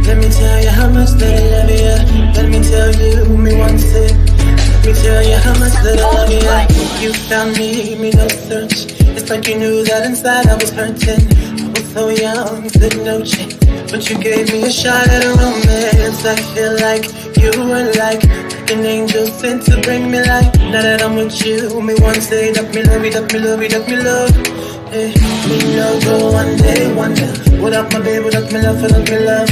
Let me tell you how much that I love you. Let me tell you me once it. Let me tell you how much that I love you. You found me no search. It's like you knew that inside I was hurting. I was so young, said no chance. But you gave me a shot at a romance. I feel like you were like an angel sent to bring me light. Now that I'm with you, me one say that me love you, that me love you, that me love. Hey, me no go one day wonder. Without my baby, without me love, without me love.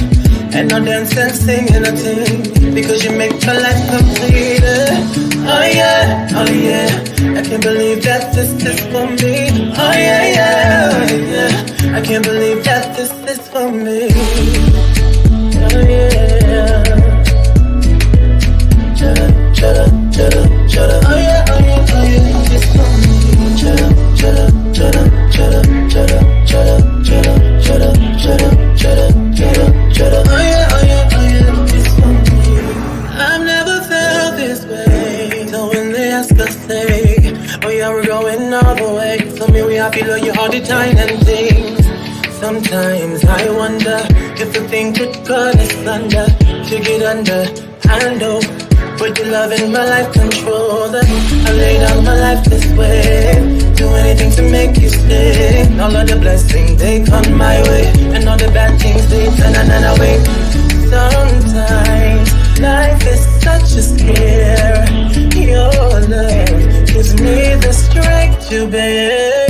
And I'll dance and sing and I'll sing because you make my life complete. Oh yeah, oh yeah. I can't believe that this is for me. Oh yeah, yeah, oh yeah. I can't believe that this is for me. Oh yeah. Chada, chada, chada, chada. Oh yeah, oh yeah, oh yeah. It's for me. Chada, chada, chada, chada, chada, chada, chada, chada, chada, chada, chada, chada. Oh yeah, oh yeah, oh yeah. It's for me. I've never felt this way. So when they ask us, say, oh yeah, we're going all the way. So me, we happy love you all the time and things. Sometimes I wonder if the thing could cut us under, to get under. I know, but your love in my life control that. I lay down my life this way, do anything to make you stay. All of the blessings they come my way, and all the bad things they turn and away. Sometimes life is such a scare. Your love gives me the strength to bear.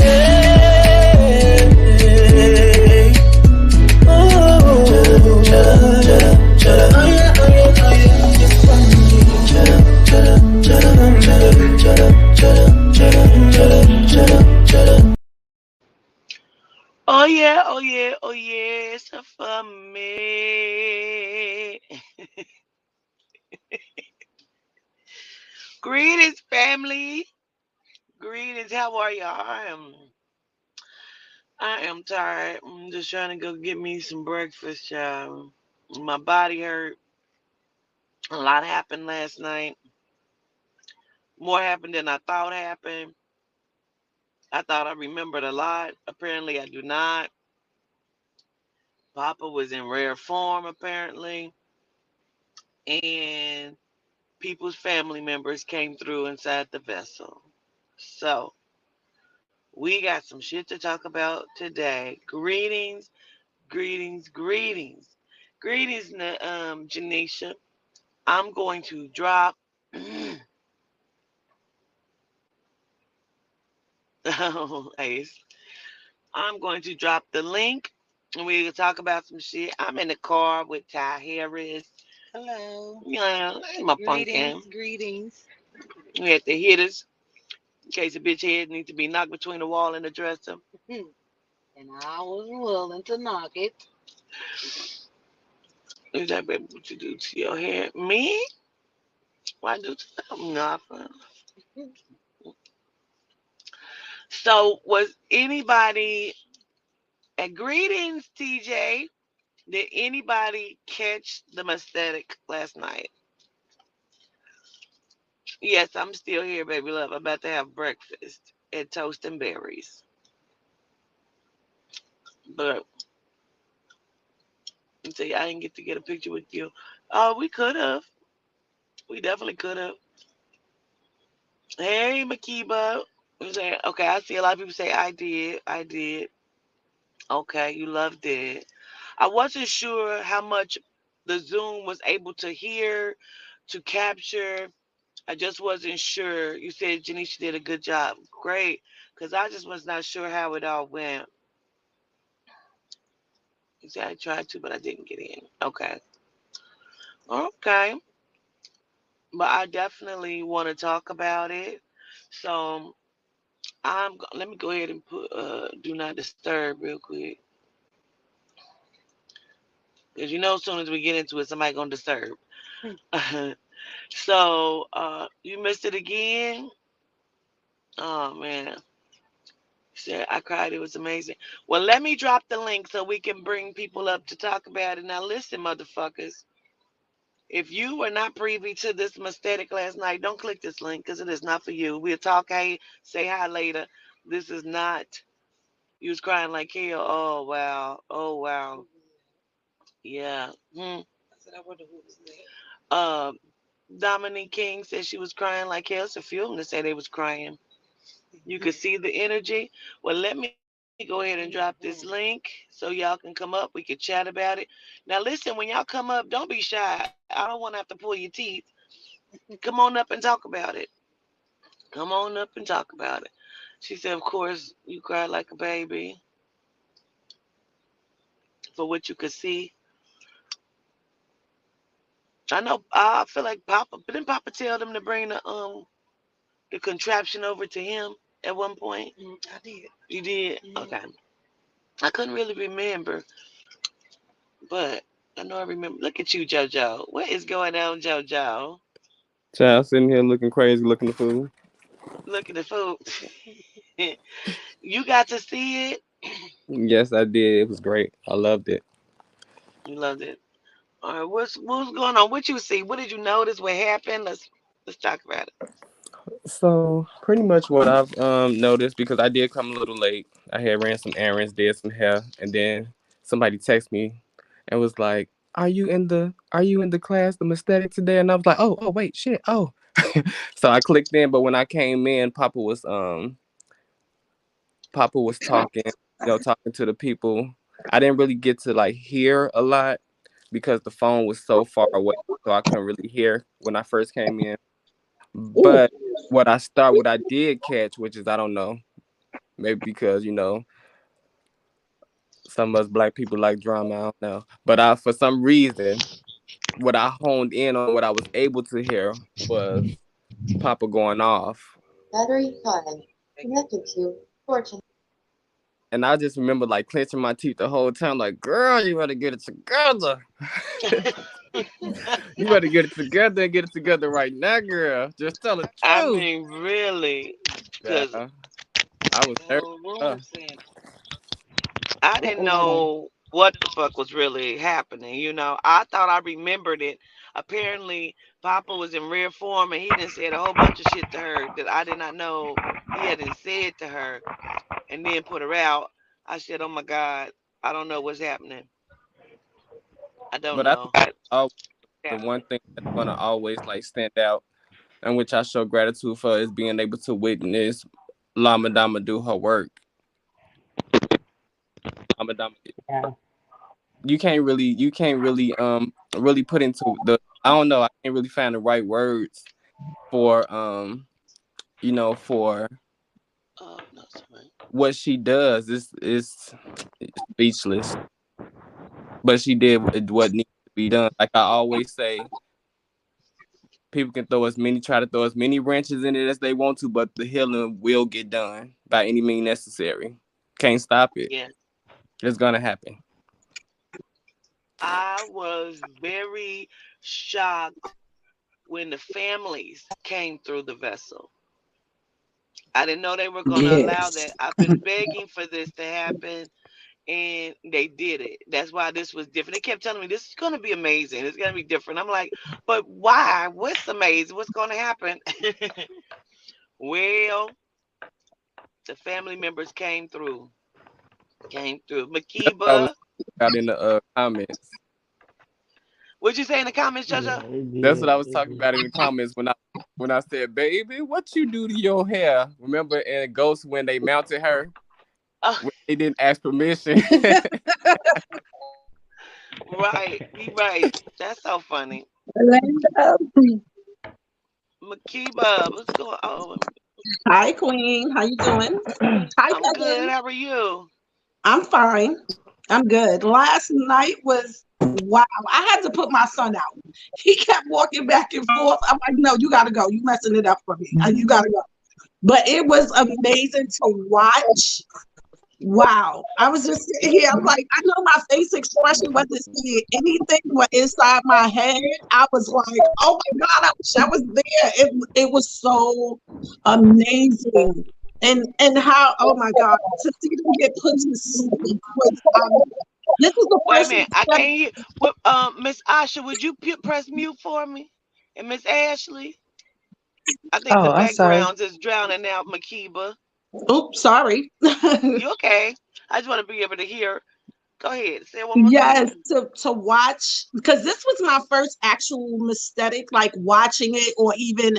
Oh yeah, oh yeah, oh yeah, it's for me. Greetings, family. Greetings. How are y'all? I am tired. I'm just trying to go get me some breakfast, y'all. My body hurt. A lot happened last night. More happened than I thought happened. I thought I remembered a lot. Apparently, I do not. Papa was in rare form, apparently, and people's family members came through inside the vessel. So, we got some shit to talk about today. Greetings, greetings, greetings. Greetings, Janisha. I'm going to drop. Oh, Ace. I'm going to drop the link and we can talk about some shit. I'm in the car with Ty Harris. Hello. Yeah, my pumpkin. Greetings. Greetings. We had the hitters in case a bitch head needs to be knocked between the wall and the dresser. And I was willing to knock it. Is that baby what you do to your hair? Me? Why do something? Nothing. So was anybody at greetings, TJ? Did anybody catch the MESTETIC last night? Yes, I'm still here, baby love. I'm about to have breakfast at Toast and Berries. But see, I didn't get to get a picture with you. Oh, we could have. We definitely could have. Hey, Makiba. I'm saying, okay, I see a lot of people say I did. I did. Okay, you loved it. I wasn't sure how much the Zoom was able to hear, to capture. I just wasn't sure. You said Janisha did a good job. Great. Because I just was not sure how it all went. You said I tried to, but I didn't get in. Okay. Okay. But I definitely want to talk about it. So let me go ahead and put do not disturb real quick. Because you know as soon as we get into it, somebody gonna disturb. So you missed it again? Oh man. Said I cried. It was amazing. Well, let me drop the link so we can bring people up to talk about it. Now, listen, motherfuckers. If you were not privy to this MESTETIC last night, don't click this link because it is not for you. We'll talk. Hey, say hi later. This is not. You was crying like hell. Oh wow. Oh wow. Yeah. I said, I wonder who was there. Um, Dominique King said she was crying like hell. It's a few of them that say they was crying. You could see the energy. Well, let me go ahead and drop this link so y'all can come up. We can chat about it. Now, listen, when y'all come up, don't be shy. I don't want to have to pull your teeth. Come on up and talk about it. Come on up and talk about it. She said, of course, you cried like a baby for what you could see. I know. I feel like Papa. Didn't Papa tell them to bring the contraption over to him at one point? I did. You did. Mm-hmm. Okay. I couldn't really remember, but I know I remember. Look at you, JoJo. What is going on, JoJo? Child sitting here looking crazy, looking the fool. Look at the food. You got to see it. Yes, I did. It was great. I loved it. You loved it. All right. What's going on? What you see? What did you notice? What happened? Let's talk about it. So pretty much what I've noticed, because I did come a little late. I had ran some errands, did some hair, and then somebody texted me and was like, "Are you in the class, the MESTETIC today?" And I was like, "Oh, wait, shit, oh." So I clicked in, but when I came in, Papa was talking, talking to the people. I didn't really get to like hear a lot because the phone was so far away, so I couldn't really hear when I first came in. But what I did catch, which is I don't know, maybe because some of us black people like drama, I don't know. But for some reason, what I honed in on, what I was able to hear was Papa going off, Battery 5. Connected to Fortune. and I just remember like clenching my teeth the whole time, like, "Girl, you better get it together." You better get it together and get it together right now, girl. Just tell the I truth. mean, really, because Yeah, I was The nervous. whole room said, I didn't know what the fuck was really happening. I thought I remembered it. Apparently, Papa was in rare form and he didn't said a whole bunch of shit to her that I did not know he hadn't said to her, and then put her out. I said, "Oh my God, I don't know what's happening. I don't But I know." think always the one thing that's gonna always like stand out, and which I show gratitude for, is being able to witness Lama Dama do her work. Lama Dama, you can't really put into the, I don't know, I can't really find the right words for for Oh no, sorry. what she does. Is speechless, but she did what needs to be done. Like I always say, people can try to throw as many wrenches in it as they want to, but the healing will get done by any means necessary. Can't stop it. Yeah, It's gonna happen. I was very shocked when the families came through the vessel. I didn't know they were going to allow Yes. that. I've been begging for this to happen, and they did it. That's why this was different. They kept telling me this is going to be amazing. It's going to be different. I'm like, but why? What's amazing? What's going to happen? Well, the family members came through. Came through. That's what I was Makiba, talking about in the comments. what'd you say in the comments, Yeah, Jaja? it That's what did. I was It talking did. about in the comments when I said, "Baby, what you do to your hair?" Remember in Ghost when they mounted her Oh, when they didn't ask permission. right. You right. That's so funny. Linda. Makiba, what's going on? Hi, Queen. How you doing? Hi, I'm good. cousin. How are you? I'm fine. I'm good. Last night was wow. I had to put my son out. He kept walking back and forth. I'm like, no, you gotta go. You messing it up for me. You gotta go. But it was amazing to watch. Wow. I was just sitting here. I'm like, I know my face expression wasn't saying anything, but inside my head, I was like, oh my God, I wish I was there. It was so amazing. And how, oh my God, to see them get put to sleep was this was the Wait a first minute. I time. can't hear. What, Miss Asha, would you press mute for me? And Miss Ashley, I think the Oh, I'm sorry. backgrounds is drowning out Makiba. Oops, sorry. You okay? I just want to be able to hear. Go ahead. Say it one more Yes, time. to watch, because this was my first actual Mesthetic, like watching it or even,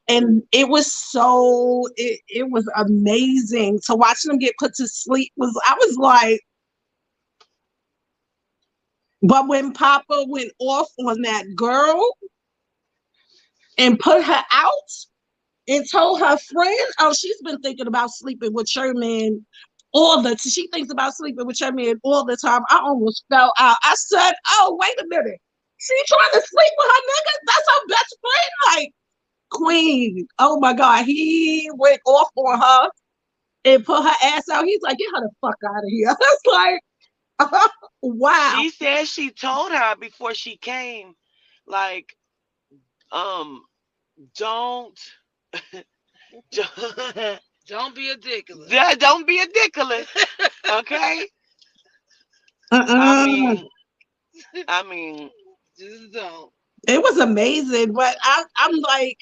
and it was so it was amazing to watch them get put to sleep. Was I was like, but when Papa went off on that girl and put her out and told her friend, oh, she's been thinking about sleeping with Sherman she thinks about sleeping with Sherman all the time. I almost fell out. I said, oh, wait a minute. She trying to sleep with her nigga? That's her best friend? Like, Queen. Oh my God. He went off on her and put her ass out. He's like, get her the fuck out of here. It's like, wow. She said she told her before she came, like, um, don't, don't Don't be ridiculous. don't be ridiculous. Okay. I Uh-uh. mean, I mean, Just don't. It was amazing. But I'm like,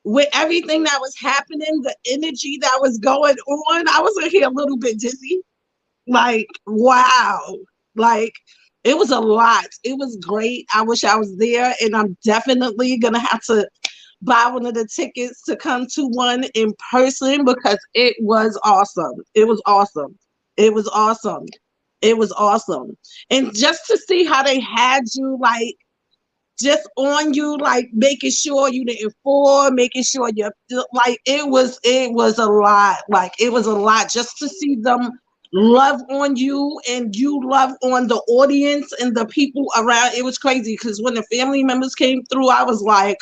with everything that was happening, the energy that was going on, I was in here a little bit dizzy. Like, wow. Like, it was a lot. It was great. I wish I was there. And I'm definitely going to have to buy one of the tickets to come to one in person because it was awesome. It was awesome. It was awesome. It was awesome. And just to see how they had you, like, just on you, like making sure you didn't fall, making sure you like it was a lot. Like it was a lot just to see them love on you and you love on the audience and the people around. It was crazy because when the family members came through, I was like,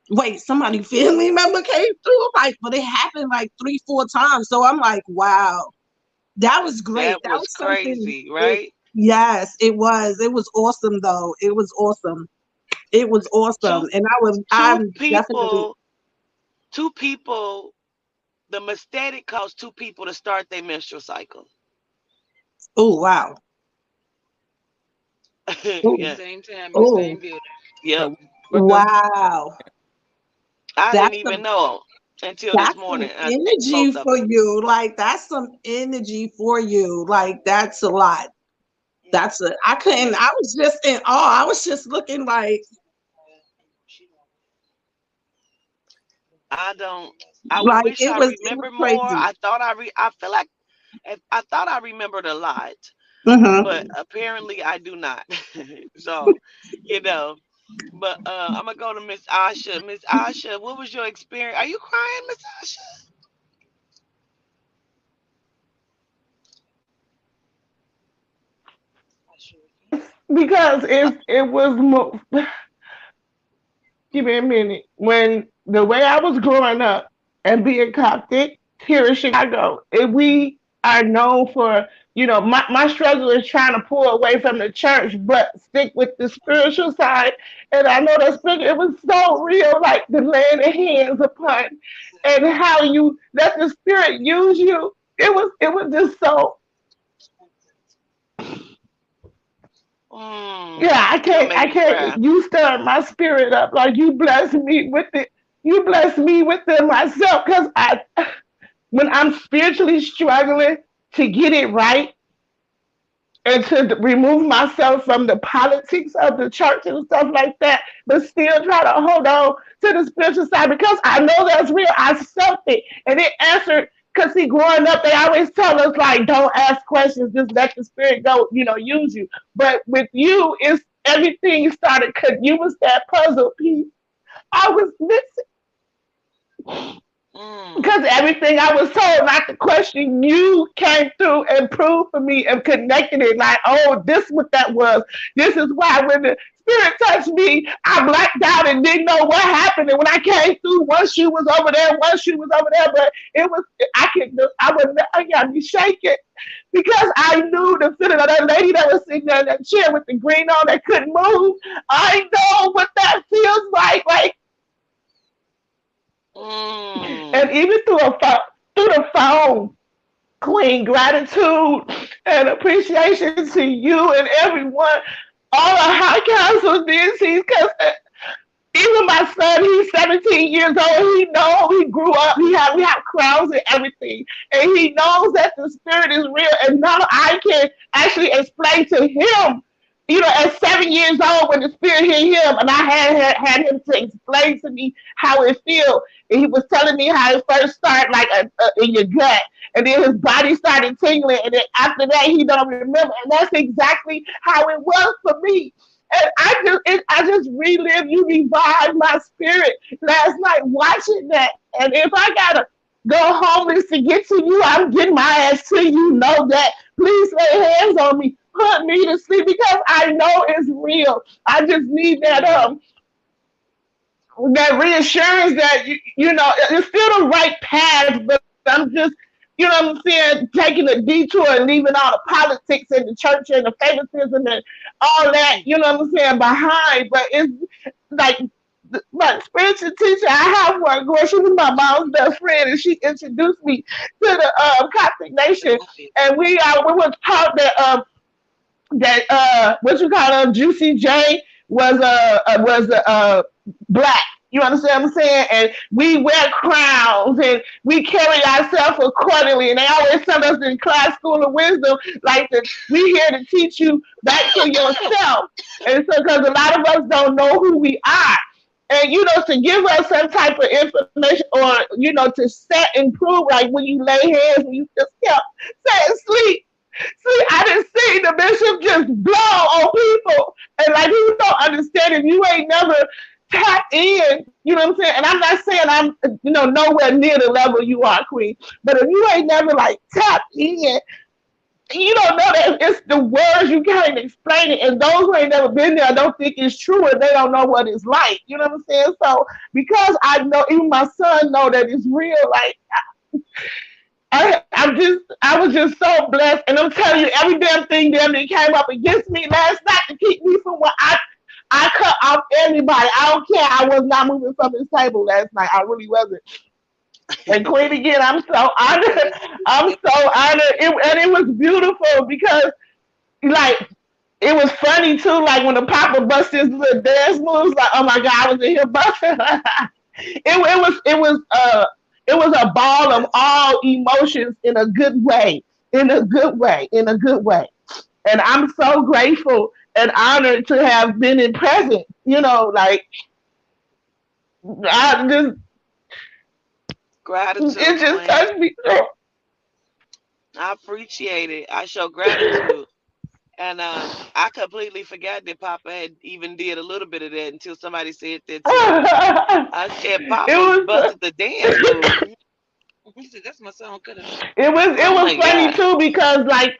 wait, somebody family member came through? Like, but it happened like 3, 4 times. So I'm like, wow, that was great. that That was was something. crazy, right? Yes, it was. It was awesome though. It was awesome. It was awesome. Two And two I'm definitely, people, two people. The mistake caused two people to start their menstrual cycle. oh, wow. Oh, Yeah. Same time in the oh, same building. Yep. So what does wow. I didn't That's even some, know until this that's some morning. energy Both of for them. you. Like, that's some energy for you. Like, that's a lot. I couldn't, Yeah. I was just in awe. I was just looking like, I don't. I wish I it was remember more. crazy. I feel like I thought I remembered a lot, but Mm-hmm. apparently I do not. So, you know. But I'm gonna go to Miss Asha. Miss Asha, what was your experience? Are you crying, Miss Asha? Because it was give me a minute. When the way I was growing up and being Coptic here in Chicago, we are known for, my struggle is trying to pull away from the church, but stick with the spiritual side. And I know that spirit, it was so real, like the laying of hands upon and how you let the spirit use you. It was just so, yeah, You'll make I me can't. cry. You stirred my spirit up. Like you blessed me with it. You blessed me with it myself. Cause when I'm spiritually struggling to get it right and to remove myself from the politics of the church and stuff like that, but still try to hold on to the spiritual side because I know that's real. I felt it and it answered. Cause see, growing up, they always tell us like, don't ask questions, just let the spirit go, use you. But with you, it's everything started. Cause you was that puzzle piece I was missing. Mm. Because everything I was told not to question, you came through and proved for me and connected it. Like, oh, this what that was. This is why when the spirit touched me, I blacked out and didn't know what happened. And when I came through, one shoe was over there, one shoe was over there. But it was, I got me shaking because I knew the feeling of that lady that was sitting there in that chair with the green on that couldn't move. I know what that feels like. Like, and Mm. even through the phone, Queen, gratitude and appreciation to you and everyone, all the high council DCs, because Even my son, he's 17 years old. He knows he grew up. We have crowns and everything, and he knows that the spirit is real. And now I can actually explain to him. At 7 years old, when the spirit hit him, and I had him to explain to me how it feels. And he was telling me how it first started, like in your gut, and then his body started tingling, and then after that, he don't remember. And that's exactly how it was for me. And I just relived, you revived my spirit last night watching that. And if I gotta go homeless to get to you, I'm getting my ass to you. Know that. Please lay hands on me, put me to sleep because I know it's real. I just need that reassurance that it's still the right path, but I'm just what I'm saying, taking a detour and leaving all the politics and the church and the favoritism and all that, what I'm saying, behind. But it's like my spiritual teacher, I have one girl, she was my mom's best friend, and she introduced me to the Coptic Nation, and we were taught that what you call Juicy J was black. You understand what I'm saying? And we wear crowns and we carry ourselves accordingly. And they always tell us in class school of wisdom, like that we here to teach you back to yourself. And so because a lot of us don't know who we are. And to give us some type of information or to set and prove, like when you lay hands, when you just kept saying sleep. See, I didn't see the bishop just blow on people. And like you don't understand if you ain't never tapped in, you know what I'm saying? And I'm not saying I'm nowhere near the level you are, Queen. But if you ain't never like tapped in, you don't know that it's the words, you can't explain it. And those who ain't never been there don't think it's true and they don't know what it's like. You know what I'm saying? So because I know, even my son know that it's real, like I was just so blessed, and I'm telling you, every damn thing that came up against me last night to keep me from what I cut off everybody. I don't care. I was not moving from this table last night. I really wasn't. And Queen again, I'm so honored. I'm so honored, and it was beautiful because like it was funny too. Like when the Papa busted his little dance moves, like oh my God, I was in here busting. It was a ball of all emotions in a good way, in a good way, in a good way. And I'm so grateful and honored to have been in present. Like I just Gratitude, it just Queen. touched me. I appreciate it. I show gratitude. And I completely forgot that Papa had even did a little bit of that until somebody said that to me. I said It Papa was busted the dance move. He said that's my song. Could have. it Oh was my funny God. too because like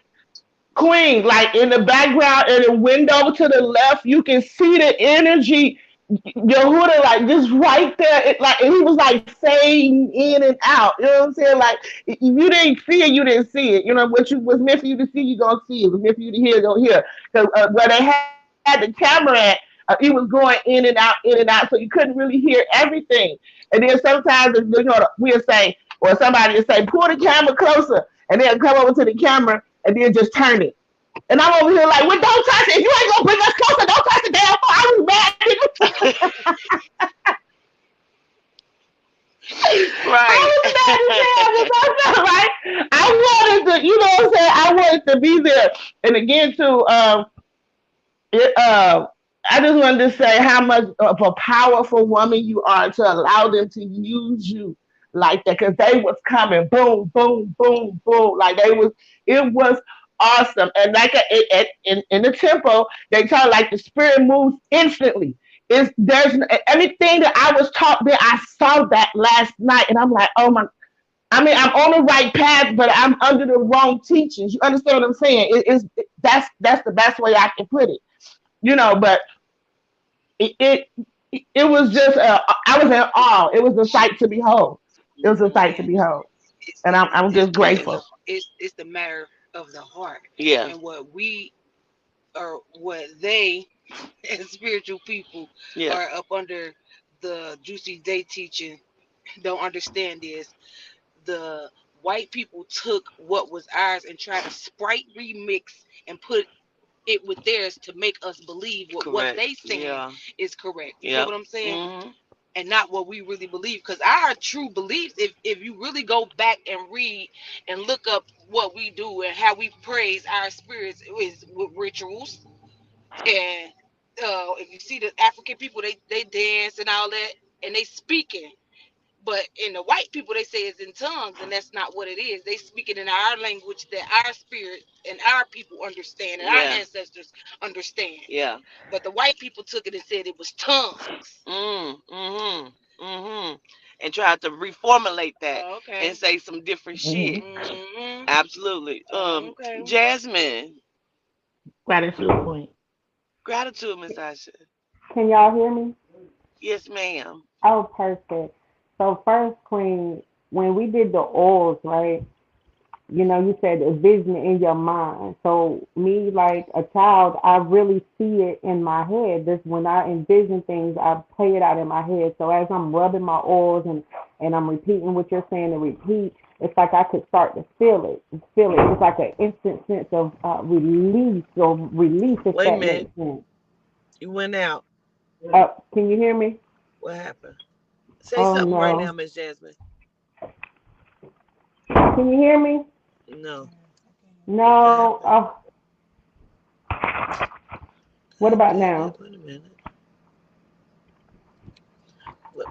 Queen, like in the background in the window to the left, you can see the energy. Yehuda, like just right there, and he was like fading in and out. You know what I'm saying? Like if you didn't see it, you didn't see it. What you was meant for you to see, you gonna see it. Was meant for you to hear, you gonna hear. Because where they had the camera at, it was going in and out, so you couldn't really hear everything. And then sometimes, we'll say, or somebody will say, pull the camera closer, and they'll come over to the camera and then just turn it. And I'm over here like, well, don't touch it. If you ain't gonna bring us closer, don't touch the damn phone. I was mad. Right. I was mad as hell because I felt like I wanted to, what I'm saying? I wanted to be there. And again, too, it, I just wanted to say how much of a powerful woman you are to allow them to use you like that because they was coming boom, boom, boom, boom. Like it was awesome. And like in the temple, they tell like the spirit moves instantly. There's everything that I was taught there. I saw that last night, and I'm like, oh my. I mean, I'm on the right path, but I'm under the wrong teachings. You understand what I'm saying? That's the best way I can put it. But it it, it was just I was in awe. It was a sight to behold. It was a sight to Man, behold, it's and I'm it's just it's grateful. it's the matter of the heart, Yeah. and what they as spiritual people Yeah. are up under the juicy day teaching don't understand is the white people took what was ours and tried to sprite remix and put it with theirs to make us believe what Correct. they saying Yeah. is correct. You get Yep. what I'm saying? Mm-hmm. And not what we really believe. Because our true beliefs, if you really go back and read and look up what we do and how we praise our spirits is with rituals. And if you see the African people, they dance and all that, and they speaking. But in the white people, they say it's in tongues, and that's not what it is. They speak it in our language that our spirit and our people understand, and our Yeah. ancestors understand. Yeah. But the white people took it and said it was tongues. Mm-hmm. Mm-hmm. And tried to reformulate that Okay. and say some different Mm-hmm. shit. Mm-hmm. Absolutely. Okay. Jasmine. Gratitude point. Gratitude, Miss Asha. Can y'all hear me? Yes, ma'am. Oh, perfect. So first, Queen, when we did the oils, right? You know, you said a vision in your mind. So me, like a child, I really see it in my head. This when I envision things, I play it out in my head. So as I'm rubbing my oils and I'm repeating what you're saying to repeat, it's like I could start to feel it. Feel it. It's like an instant sense of release or release, if Wait a that minute. makes sense. You went out. Can you hear me? What happened? Say Oh something right now, no. Miss Jasmine. Can you hear me? No. What No. happened? Oh, what about Dang it. now? Wait a minute. What?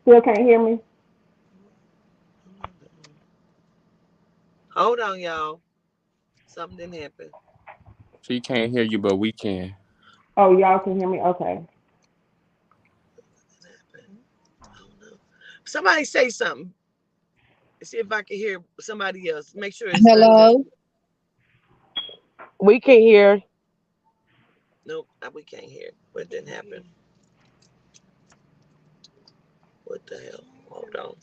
Still can't hear me? Hold on, y'all. Something didn't happen. She can't hear you, but we can. Oh, y'all can hear me? Okay. What happened? I don't know. Somebody say something. See if I can hear somebody else. Make sure it's unjust. Hello, we can hear. Nope, we can't hear. What didn't happen? What the hell? Hold on.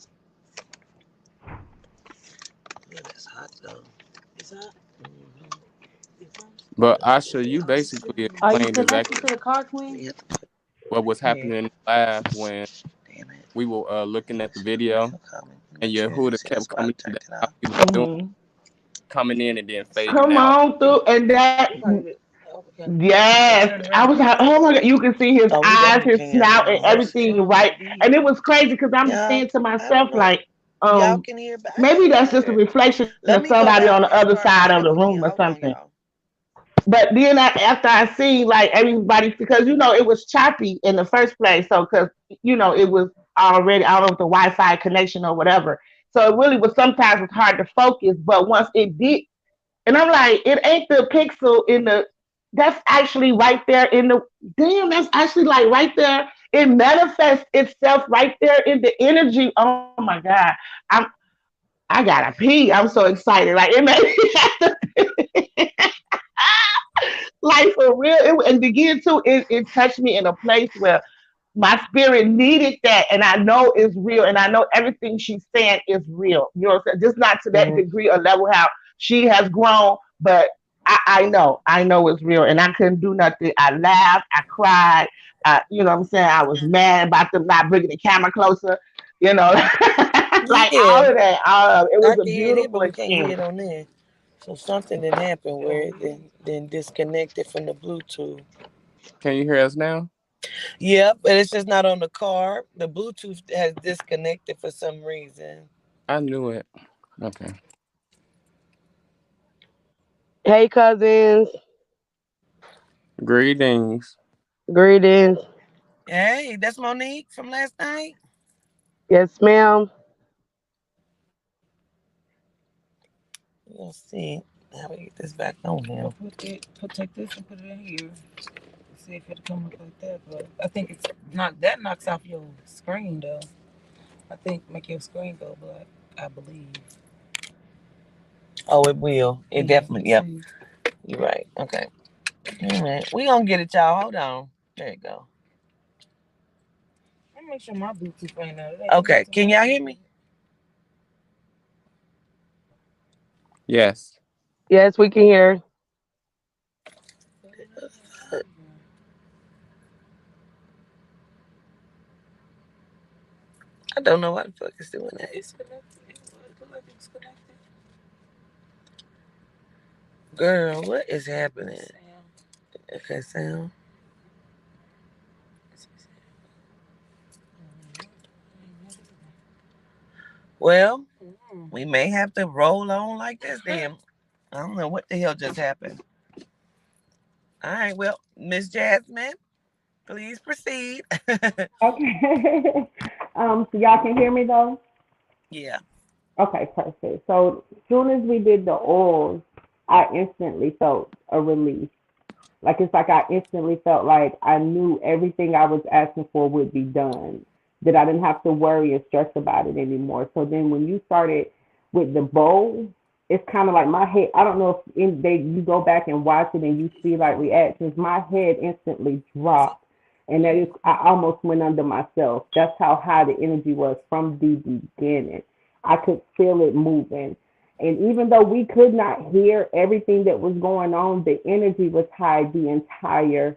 Yeah, that's hot though. It's hot. Mm-hmm. But Asha, you basically Are you explained connected exactly to the car, Queen? You have to put what was here. happening in the live when Damn it. we were looking at the video, Still coming. and Make sure. Yehuda See, kept that's why I coming in. turned That's it how off. he was doing, Hmm. coming in and then fading Come out. on through, and that Okay. yes, Turn I around. was like, oh my god, you can see his Oh, we eyes, definitely his can hear snout, now. and Mercy. everything right. And it was crazy because I'm Y'all, saying to I don't myself, know. like, Y'all can hear, but I maybe can't that's just a hear. reflection Let of me go somebody out on the and other start side of back the again. room or Hold on, something. y'all. But then after I seen like everybody, because it was choppy in the first place, so because it was already, I don't know, with the Wi-Fi connection or whatever. So it really was sometimes it's hard to focus. But once it did, and I'm like, it ain't the pixel in the. That's actually right there in the. Damn, that's actually like right there. It manifests itself right there in the energy. Oh my god, I'm. I gotta pee. I'm so excited. Like it made me have to like for real. And again too, it touched me in a place where my spirit needed that, and I know it's real, and I know everything she's saying is real. You know what I'm saying? Just not to that Mhm. degree or level how she has grown, but I know it's real, and I couldn't do nothing. I laughed, I cried, you know what I'm saying? I was mad about them not bringing the camera closer, you know, like Yeah, all of that. All of it. It I was a can hear it here, but beautiful we can't hear experience. it on there. So something didn't happen where it then disconnected from the Bluetooth. Can you hear us now? Yep, but it's just not on the car. The Bluetooth has disconnected for some reason. I knew it. Okay. Hey, cousins. Greetings. Greetings. Hey, that's Monique from last night. Yes, ma'am. Let's see how we get this back on here. Take this and put it in here. See if it'll come up like that. But I think it's not that knocks off your screen though. I think make your screen go black. I believe. Oh, it will. It definitely. Yep. You're right. Okay. All right. We gonna get it, y'all. Hold on. There you go. Let me make sure my Bluetooth ain't out. Okay. Can y'all hear me? Yes. Yes, we can hear. I don't know why the fuck it's doing that. It's connected. It look like it's connected. Girl, what is happening? Okay, Sam. Well, we may have to roll on like this then. I don't know what the hell just happened. All right, well, Miss Jasmine, please proceed. Okay. So y'all can hear me though? Yeah. Okay, perfect. So as soon as we did the oils, I instantly felt a relief. Like it's like I instantly felt like I knew everything I was asking for would be done, that I didn't have to worry and stress about it anymore. So then when you started with the bowl, it's kind of like my head. I don't know if you go back and watch it and you see like reactions. My head instantly dropped, and that is I almost went under myself. That's how high the energy was from the beginning. I could feel it moving. And even though we could not hear everything that was going on, the energy was high the entire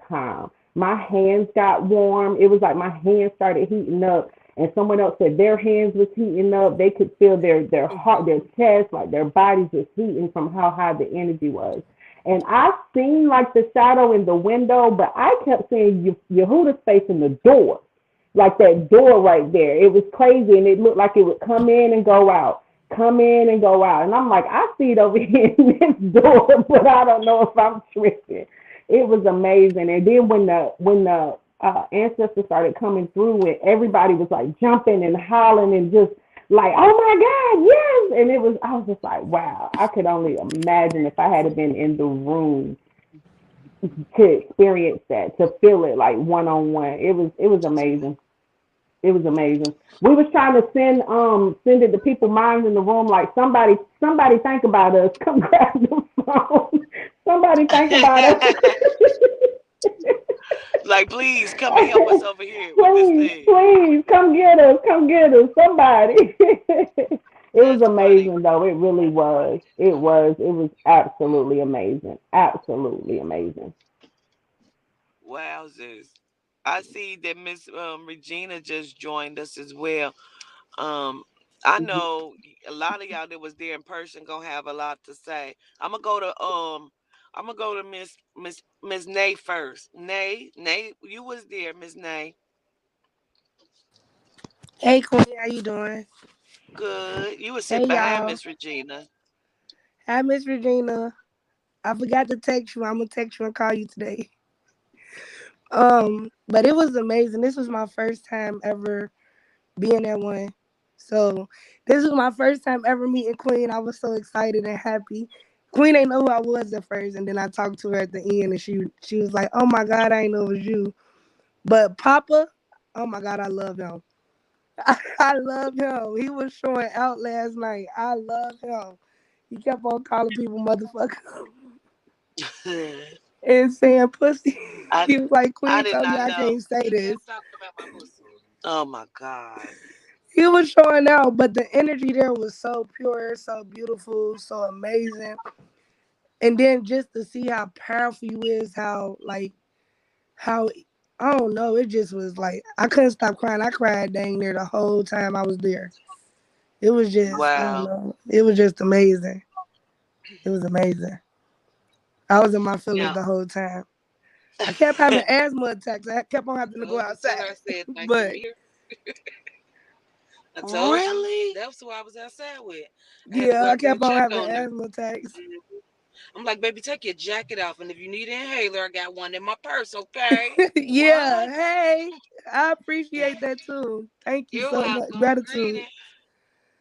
time. My hands got warm. It was like my hands started heating up. And someone else said their hands was heating up. They could feel their heart, their chest, like their bodies was heating from how high the energy was. And I seen like the shadow in the window, but I kept seeing Yehuda's face in the door, like that door right there. It was crazy, and it looked like it would come in and go out, come in and go out. And I'm like, I see it over here in this door, but I don't know if I'm tripping. It was amazing. And then when the ancestors started coming through, and everybody was like jumping and hollering and just like, oh my God, yes. And I was just like, wow. I could only imagine if I had been in the room to experience that, to feel it like one on one. It was amazing. It was amazing. We was trying to send it to people minds in the room like somebody think about us. Come grab the phone. Somebody think about us. Like, please come and help us over here with this Please, thing. please come get us. Come get us. Somebody. It was That's funny. amazing though. It really was. It was. It was absolutely amazing. Absolutely amazing. Wowzers. I see that Miss Regina just joined us as well. Um, I know a lot of y'all that was there in person gonna have a lot to say. I'm gonna go to Miss Nay first. Nay, you was there, Miss Nay. Hey Queen, how you doing? Good. You was Hey sitting behind y'all. Miss Regina. Hi Miss Regina. I forgot to text you. I'm gonna text you and call you today. But it was amazing. This was my first time ever being at one. So this was my first time ever meeting Queen. I was so excited and happy. Queen ain't know who I was at first, and then I talked to her at the end, and she was like, "Oh my God, I ain't know it was you." But Papa, oh my God, I love him. I love him. He was showing out last night. I love him. He kept on calling people motherfucker and saying pussy. I He was like, I Queen did told me not I know. can't say He this. kept talking about my pussy. Oh my God. He was showing out, but the energy there was so pure, so beautiful, so amazing. And then just to see how powerful you is, how I don't know, it just was like I couldn't stop crying. I cried dang near the whole time I was there. It was just I don't Wow. know. It was just amazing. It was amazing. I was in my feelings Yeah. the whole time. I kept having asthma attacks. I kept on having to go Told you too. I outside. said, thank you, But Mir. I told you. Really? That's who I was outside with. I had to yeah, go I out there kept and on check having on her. asthma attacks. I'm like, baby, take your jacket off, and if you need an inhaler, I got one in my purse. Okay? Yeah, What? hey, I appreciate that too. Thank you You're so much. welcome. Gratitude. Greeting.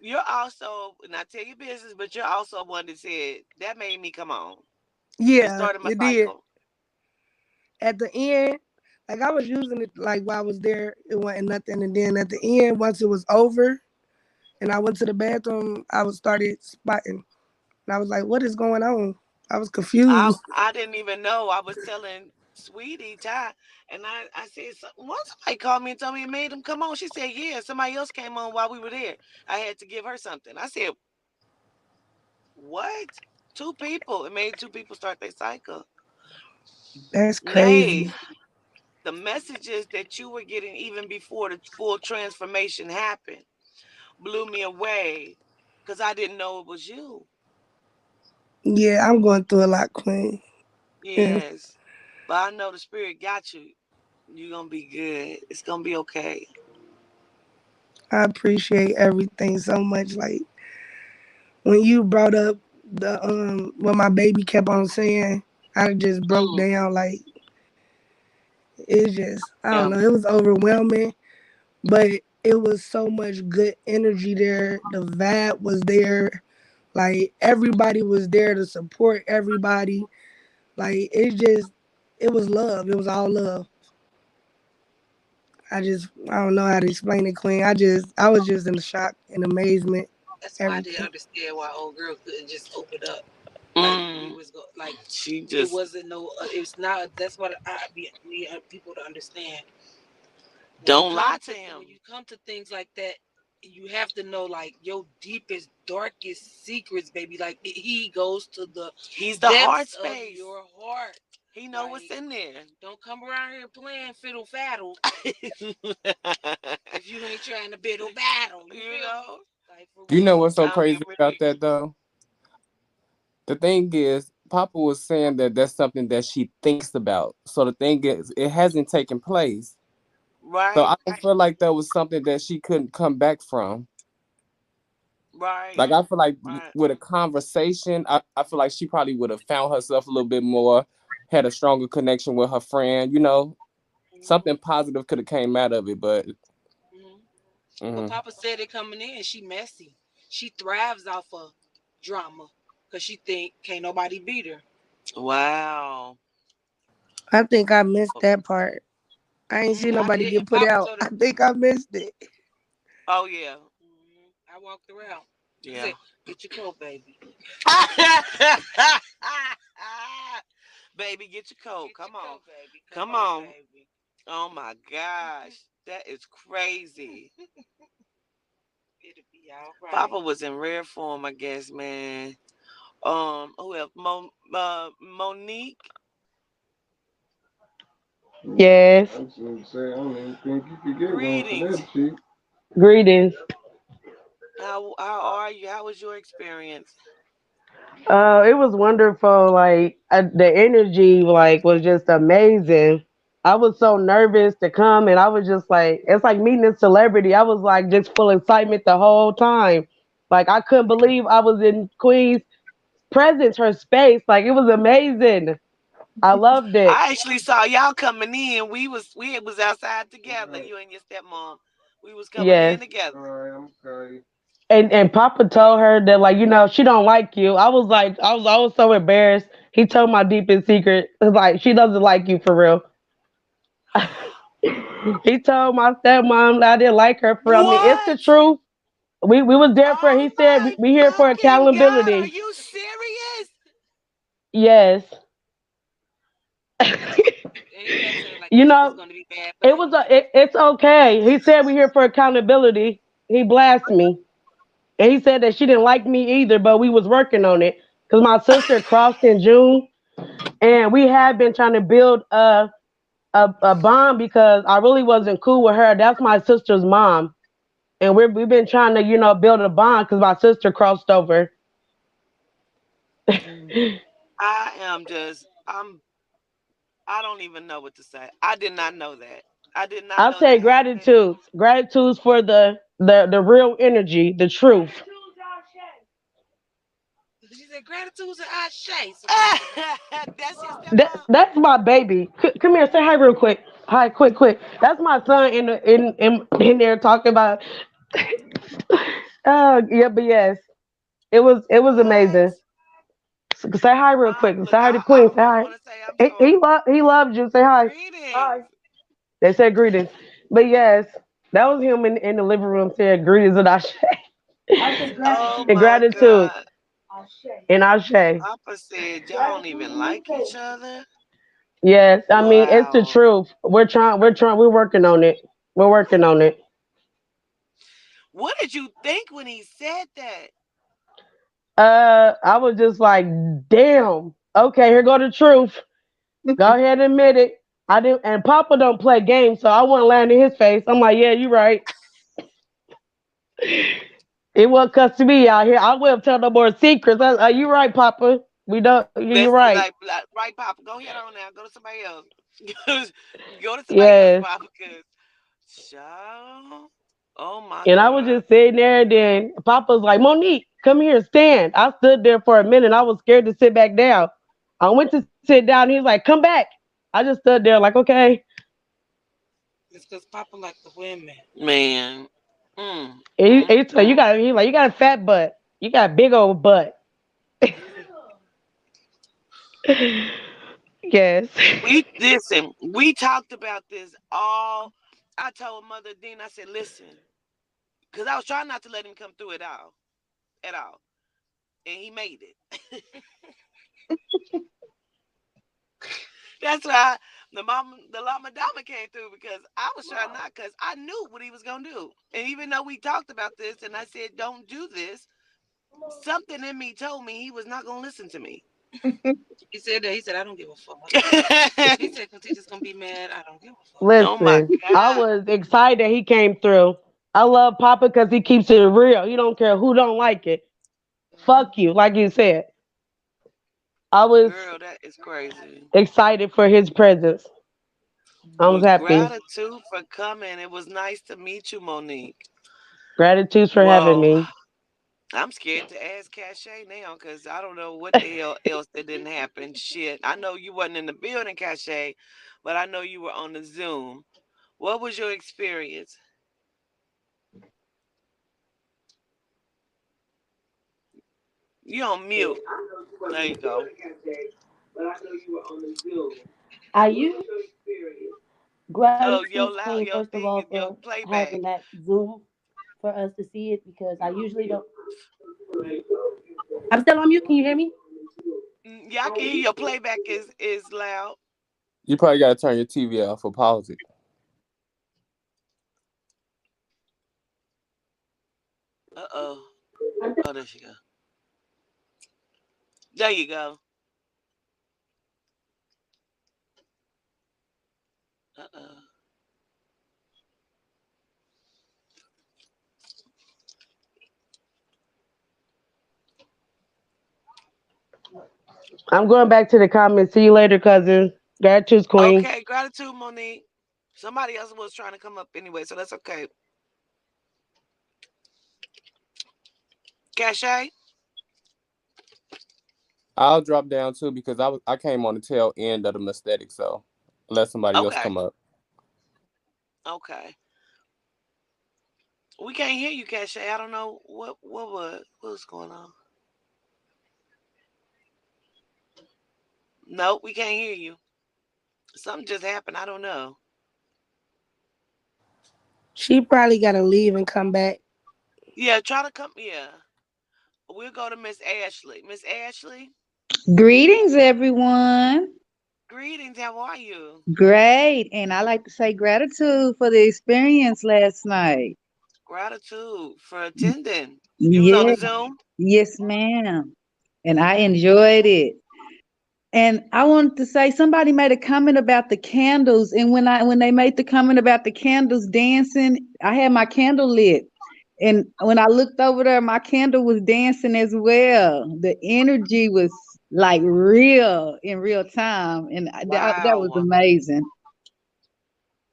You're also, not tell your business, but you're also one that said that made me come on. It Yeah, started my it did. cycle. At the end, like I was using it like while I was there, it wasn't nothing. And then at the end, once it was over and I went to the bathroom, I was started spotting. And I was like, what is going on? I was I confused. I didn't even know. I was telling Sweetie Ty, and I said, once somebody called me and told me it made him come on. She said, yeah, somebody else came on while we were there. I had to give her something. I said, what? Two people. It made two people start their cycle. That's crazy. Nay, the messages that you were getting even before the full transformation happened blew me away because I didn't know it was you. Yeah, I'm going through a lot, Queen. Yeah, Yes. But I know the spirit got you. You're gonna be good. It's gonna be okay. I appreciate everything so much. Like when you brought up the what my baby kept on saying, I just broke Mm, down. Like it's just I don't yeah. know. It was overwhelming, but it was so much good energy there. The vibe was there. Like everybody was there to support everybody. Like it was love. It was all love. I don't know how to explain it, Queen. I was just in shock and amazement. That's why I didn't Everything. understand why old girl couldn't just open up. Like we Mm. was go like She it just wasn't no. It's not. That's what I need people to understand. don't lie to When you him. come to things like that, you have to know like your deepest, darkest secrets, baby. Like he goes to the He's the heart depths of space. your heart. He know what's Like in there. don't come around here playing fiddle faddle you if you ain't trying to biddle battle. You feel me? know? Like for You know real. what's so I mean, crazy about really. that though? The thing is, Papa was saying that that's something that she thinks about. So the thing is, it hasn't taken place. So Right, I don't feel like that was something that she couldn't come back from. right, Like I feel like right. with a conversation, I feel like she probably would have found herself a little bit more, had a stronger connection with her friend. Mhm, Something positive could have came out of it. But mhm. But mm, Papa said it coming in. She messy. She thrives off of drama because she think can't nobody beat her. Wow. I think I missed that part. I ain't seen I nobody did, get and put Papa out. told her. I think I missed it. Oh yeah, I walked around. He yeah. said, "Get your coat, baby. Baby, get your coat. Get your Come on, coat, baby. Come come on, on. baby." Oh my gosh, that is crazy. It'll be all right. Papa was in rare form, I guess, man. Who else? Monique. Yes. Greetings. Greetings. How are you? How was your experience? It was wonderful. Like the energy, like was just amazing. I was so nervous to come, and I was just like, it's like meeting a celebrity. I was like just full excitement the whole time. Like I couldn't believe I was in Queen's presence, her space. Like it was amazing. I loved it. I actually saw y'all coming in. We was outside together. You and your stepmom. We was coming in Yes. together. And Papa told her that like she don't like you. I was so embarrassed. He told my deepest secret. It's like she doesn't like you for real. He told my stepmom that I didn't like her for real. I mean, it's the What? truth. We was there for. Oh He said my we here for fucking God. Are accountability. you serious? Yes. And he kept saying like you she was know, gonna be bad it was behavior. it's okay. He said we here for accountability. He blasted me, and he said that she didn't like me either, but we was working on it because my sister crossed in June, and we had been trying to build a bond because I really wasn't cool with her. That's my sister's mom, and we've been trying to build a bond because my sister crossed over. I don't even know what to say. I did not know that. I did not I know that say happened. gratitudes for the real energy, the truth. She said gratitude to Ashe. So That's your stepmom. That's my baby. Come here, say hi real quick. Hi, quick, quick. That's my son in there talking about. Oh yeah, but yes, it was What? amazing. Say hi real quick. Say Look, hi to I Queen. Say almost hi. want to say I'm He sorry. loves you. Say hi. Greetings. They said greetings, but yes, that was him in the living room saying greetings and Ashe Oh and my gratitude God. and Ashe. Papa said y'all don't even like each other. Yes, I mean it's the Wow. truth. We're working on it. We're working on it. What did you think when he said that? I was just like, damn. Okay, here go the truth. Go ahead and admit it. I didn't, and Papa don't play games, so I wasn't landing his face. I'm like, yeah, you right. It was cause to me out here. I wouldn't tell no more secrets. You right, Papa. We don't. You're Best right. right, Papa. Go ahead on now. Go to somebody else. Go to somebody else, Yes. Papa. Cause child, oh my And I was God, just sitting there. Then Papa was like, "Monique, come here, stand." I stood there for a minute. I was scared to sit back down. I went to sit down. He was like, "Come back." I just stood there like, "Okay." It's because Papa like the women. man. Mm, You mm. got. He's like, "You got a fat butt. You got a big old butt." Yes. We listen. We talked about this all. I told Mother Dean. I said, listen, because I was trying not to let him come through at all, and he made it. That's why the Lama Dama came through because I was trying not because I knew what he was gonna do. And even though we talked about this and I said don't do this, something in me told me he was not gonna listen to me. He said that. He said, I don't give a fuck. He said, because he's just going to be mad. I don't give a fuck. Oh my Listen, I God. was excited that he came through. I love Papa because he keeps it real. He don't care who don't like it. Fuck you, like you said. I was Girl, that is crazy. excited for his presence. I was Well, happy. gratitude for coming. It was nice to meet you, Monique. Gratitude for having Well, me. I'm scared to ask Cachet now because I don't know what the hell else that didn't happen. Shit. I know you wasn't in the building, Cachet, but I know you were on the Zoom. What was your experience? You on mute. There you go. I use Oh, gratitude, your Queen, loud, your first of thing, all, your for having playback. that Zoom for us to see it because I usually don't. I'm still on mute. Can you hear me? Yeah, I can hear your playback is loud. You probably gotta turn your TV off or pause it. Uh-oh. Oh, there she go. There you go. Uh-oh. I'm going back to the comments. See you later, cousin. Gratitude, Queen. Okay, gratitude, Monique. Somebody else was trying to come up anyway, so that's okay. Cachet? I'll drop down too because I came on the tail end of the MESTETIC, so let somebody else Okay. come up. Okay. We can't hear you, Cachet. I don't know what's going on. Nope, we can't hear you. Something just happened. I don't know. She probably gotta leave and come back. Yeah, try to come. Yeah. We'll go to Miss Ashley. Miss Ashley, Greetings, everyone. greetings. How are you? Great. And I like to say gratitude for the experience last night. Gratitude for attending. You was on Yeah, the Zoom? yes, ma'am. And I enjoyed it. And I wanted to say somebody made a comment about the candles. And when they made the comment about the candles dancing, I had my candle lit. And when I looked over there, my candle was dancing as well. The energy was like real in real time. And that was Wow. amazing.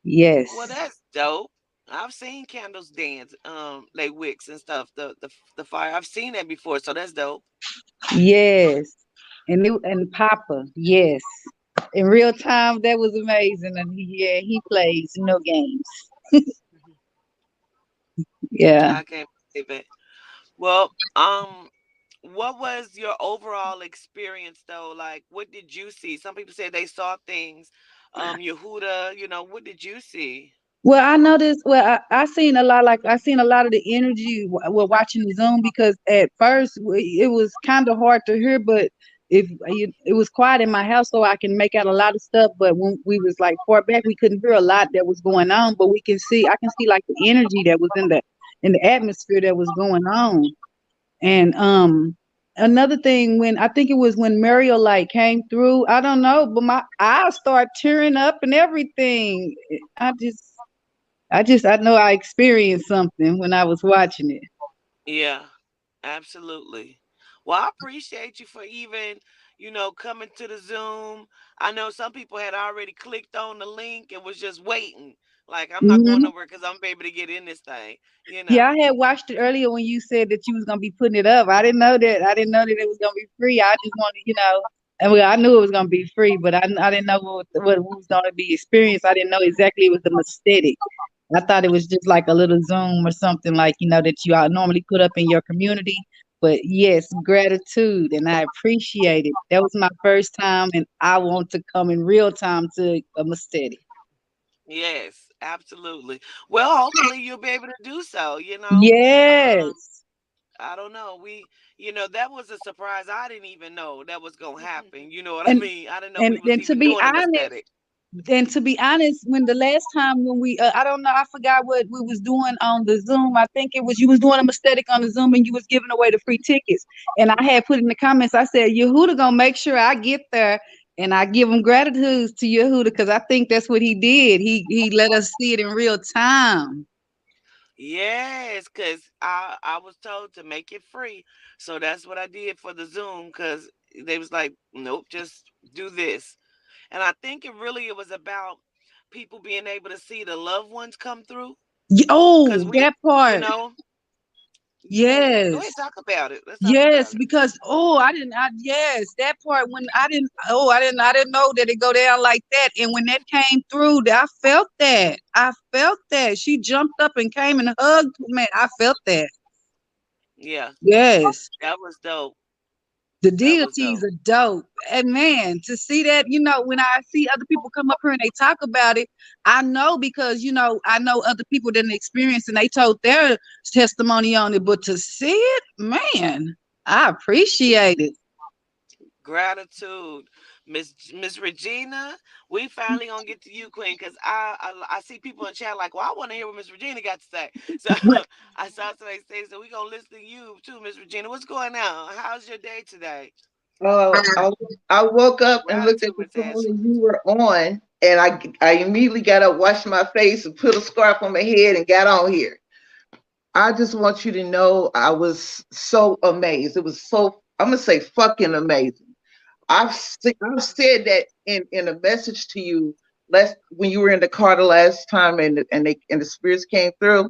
Yes. Well, that's dope. I've seen candles dance, like wicks and stuff. The fire. I've seen that before, so that's dope. Yes. And Papa, yes. In real time, that was amazing. And he plays no games. Yeah. I can't believe it. Well, what was your overall experience though? Like, what did you see? Some people said they saw things. Yehuda, what did you see? Well, I noticed. Well, I seen a lot. Like I seen a lot of the energy while watching the Zoom because at first it was kind of hard to hear, but it was quiet in my house, so I can make out a lot of stuff. But when we was like far back, we couldn't hear a lot that was going on. But we can see. I can see like the energy that was in the atmosphere that was going on. And another thing when I think it was when Mario like came through, I don't know, but my eyes start tearing up and everything. I know I experienced something when I was watching it. Yeah, absolutely. Well, I appreciate you for even, coming to the Zoom. I know some people had already clicked on the link and was just waiting. Like, I'm not going Hmm. nowhere because I'm able to get in this thing, you Yeah, know. I had watched it earlier when you said that you was gonna be putting it up. I didn't know that. I didn't know that it was gonna be free. I just wanted, and well, I knew it was gonna be free, but I didn't know what was gonna be experienced. I didn't know exactly it was the Mesthetic. I thought it was just like a little Zoom or something like, that you all normally put up in your community. But yes, gratitude, and I appreciate it. That was my first time, and I want to come in real time to a Mesthetic. Yes, absolutely. Well, hopefully you'll be able to do so. Yes. I don't know. That was a surprise. I didn't even know that was gonna happen. You know what I And mean? I didn't know and we was and to even be doing a honest, aesthetic. when the last time when we I don't know, I forgot what we was doing on the Zoom. I think it was you was doing a mistake on the Zoom and you was giving away the free tickets. And I had put in the comments, I said, Yehuda gonna make sure I get there, and I give him gratitude to Yehuda because I think that's what he did. He let us see it in real time. Yes, because I was told to make it free. So that's what I did for the Zoom because they was like, nope, just do this. And I think it was about people being able to see the loved ones come through. Because Oh, we, that you part. know, yeah. Go ahead, Yes. talk about it. Let's talk Yes, about it. because yes, that part when I didn't know that it go down like that. And when that came through, I felt that. I felt that. She jumped up and came and hugged me. I felt that. Yeah, Yes. that was dope. The That was deities dope. are dope. And man, to see that, when I see other people come up here and they talk about it, I know because, I know other people didn't experience and they told their testimony on it. But to see it, man, I appreciate it. Gratitude, Miss Regina. We finally gonna get to you, Queen, because I see people in chat like, well, I want to hear what Miss Regina got to say. So I saw somebody say, so we gonna listen to you too, Miss Regina. What's going on? How's your day today? Uh, I, I woke up and looked at Gratitude, the Miss phone Ashley. and you were on, and I immediately got up, washed my face, and put a scarf on my head and got on here. I just want you to know I was so amazed. It was so, I'm gonna say fucking amazing. I've said that in a message to you last when you were in the car the last time and the spirits came through.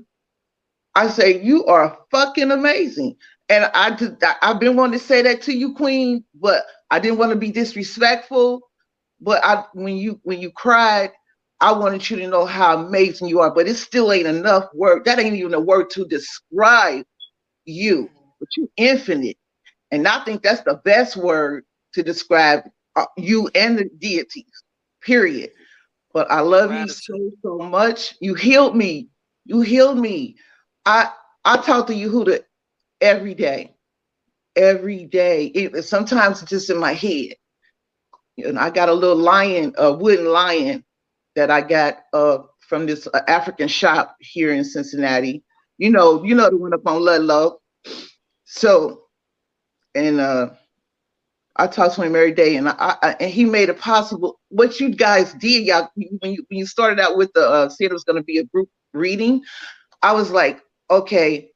I say you are fucking amazing. And I've been wanting to say that to you, Queen, but I didn't want to be disrespectful. But when you cried, I wanted you to know how amazing you are. But it still ain't enough word. That ain't even a word to describe you. But you infinite. And I think that's the best word to describe you and the deities. Period. But I love you Gratitude. so much. You healed me. You healed me. I I talk to Yehuda every day, every day. Sometimes it's just in my head. I got a little lion, a wooden lion that I got from this African shop here in Cincinnati. The one up on Ludlow. So, and I talk to him every day, and and he made it possible. What you guys did, y'all, when you started out with the said it was going to be a group reading, I was like, okay,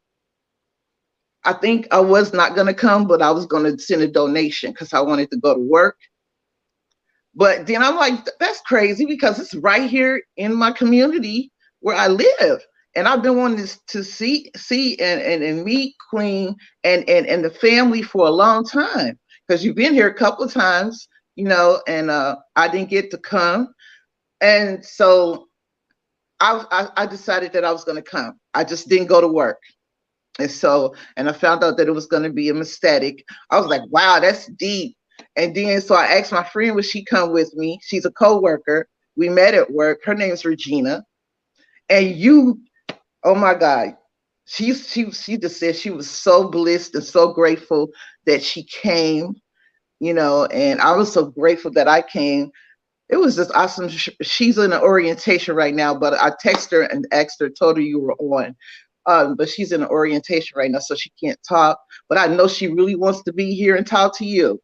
I think I was not going to come, but I was going to send a donation because I wanted to go to work. But then I'm like, that's crazy because it's right here in my community where I live. And I've been wanting to see and meet Queen and the family for a long time because you've been here a couple of times, and I didn't get to come. And so I decided that I was going to come. I just didn't go to work. And I found out that it was going to be a mistake. I was like, wow, that's deep. And then so I asked my friend, would she come with me? She's a co-worker. We met at work. Her name's Regina. And oh my God, she just said she was so blessed and so grateful that she came, and I was so grateful that I came. It was just awesome. She's in an orientation right now, but I texted her and asked her, told her you were on. But she's in an orientation right now, so she can't talk. But I know she really wants to be here and talk to you.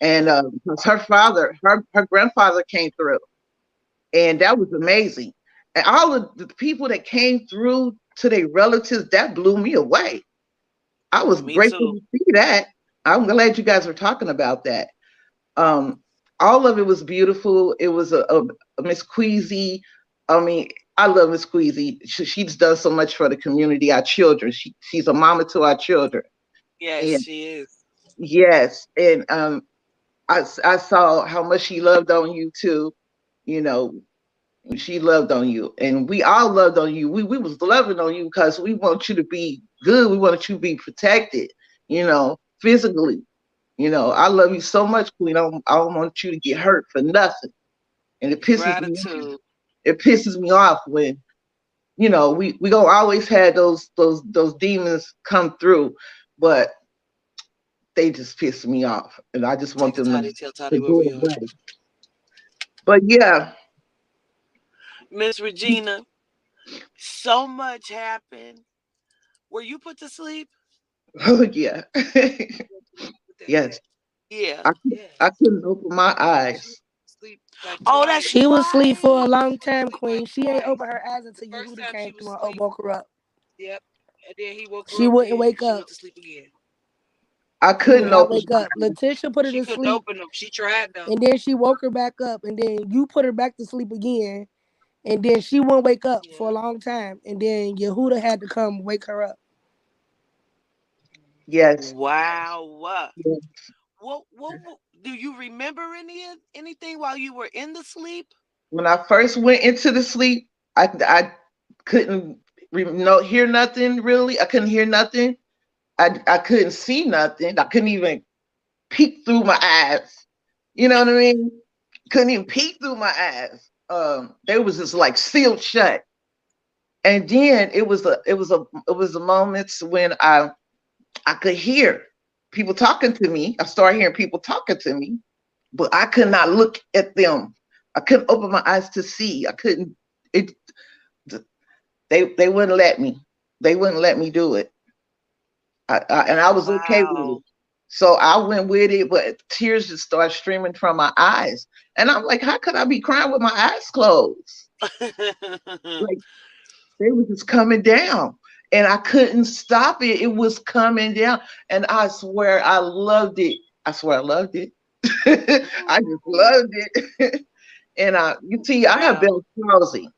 And because her grandfather came through, and that was amazing. And all of the people that came through to their relatives, that blew me away. I was Me grateful too. to see that. I'm glad you guys were talking about that. Um, all of it was beautiful. It was a Miss Queasy. I mean, I love Miss Queasy. She's done so much for the community, our children. She's a mama to our children. Yes, And she is. yes, and I saw how much she loved on you too. You know, she loved on you, and we all loved on you. We was loving on you because we want you to be good. We want you to be protected. Physically. I love you so much, Queen. I don't want you to get hurt for nothing. And Gratitude. it pisses me off when, we gonna always have those demons come through, but they just piss me off. And I just want Take a them toddy, tell to Toddy where go we are. away. But yeah, Miss Regina, so much happened. Were you put to sleep? oh yeah. Yes. Yeah. I Yes. I couldn't open my eyes. Sleep like Oh, twice. that's She was asleep for a right. long time, Sleep like Queen. She ain't twice. open her eyes The until first Yehuda time she came was through and asleep. woke her up. Yep. And then he woke her She up. wouldn't Then wake she up. went to sleep again. I She would couldn't not open wake my up. Letitia put her She to couldn't sleep, open them. She tried though. and then she woke her back up, and then you put her back to sleep again, and then she wouldn't wake up for a Yep. long time, and then Yehuda had to come wake her up. Yes. Wow. Yes. What do you remember anything while you were in the sleep? When I first went into the sleep, I couldn't hear nothing really. I couldn't hear nothing. I couldn't see nothing. I couldn't even peek through my eyes. You know what I mean? Couldn't even peek through my eyes. They was just like sealed shut. And then it was a moments when I could hear people talking to me. I started hearing people talking to me, but I could not look at them. I couldn't open my eyes to see. I couldn't. It. They wouldn't let me. They wouldn't let me do it. And I was okay with it. Wow. So I went with it, but tears just started streaming from my eyes. And I'm like, how could I be crying with my eyes closed? Like they were just coming down. And I couldn't stop it. It was coming down. And I swear I loved it. I swear I loved it. I just loved it. And you see, I have Wow. Bell's palsy.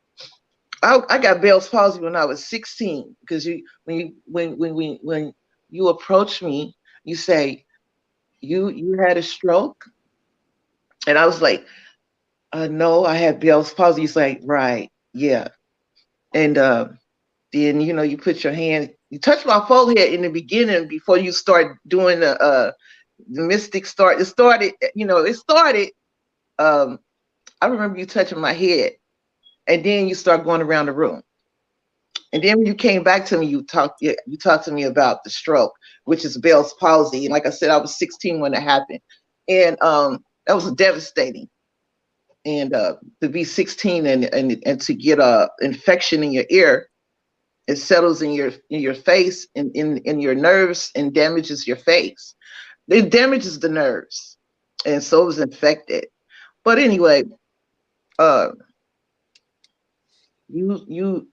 I got Bell's palsy when I was 16 because when you approach me, you say you had a stroke, and I was like, no, I had Bell's palsy. He's like, right, yeah, and then you put your hand, you touch my forehead in the beginning before you start doing the mystic start. It started. Um, I remember you touching my head, and then you start going around the room. And then when you came back to me, you talked to me about the stroke, which is Bell's palsy. And like I said, I was 16 when it happened, and that was devastating. And to be 16 and to get a infection in your ear, it settles in your face and in your nerves and damages your face. It damages the nerves, and so it was infected. But anyway, uh, you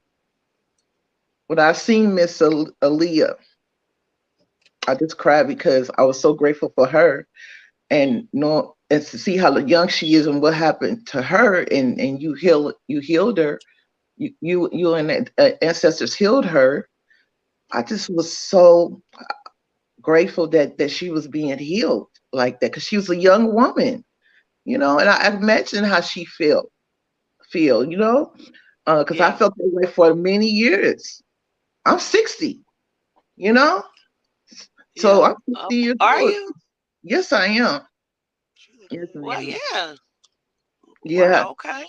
when I seen Miss Aaliyah, I just cried because I was so grateful for her and to see how young she is and what happened to her and you healed her. You and ancestors healed her. I just was so grateful that she was being healed like that because she was a young woman, and I imagine how she feel, because I Yeah. felt that way for many years. I'm 60, you know, so Yeah. I'm 60 years Are old. you? Yes, I am. Yes, I Well, am. yeah. Yeah. Wow. Okay.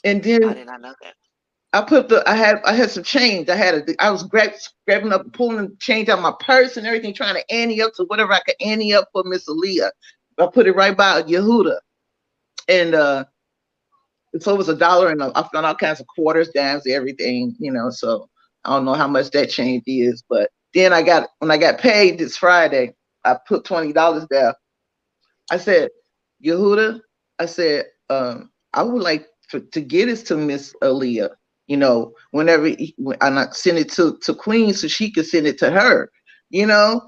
And I then did not know that. I had some change. I was grabbing up, pulling change out my purse and everything, trying to ante up to whatever I could ante up for Miss Aaliyah. I put it right by Yehuda. And so it was $1, and I found all kinds of quarters, dimes, everything, so I don't know how much that change is. But then when I got paid this Friday, I put $20 there. I said, Yehuda, I said, I would like to get this to Miss Aaliyah, whenever and I send it to Queen so she could send it to her, you know.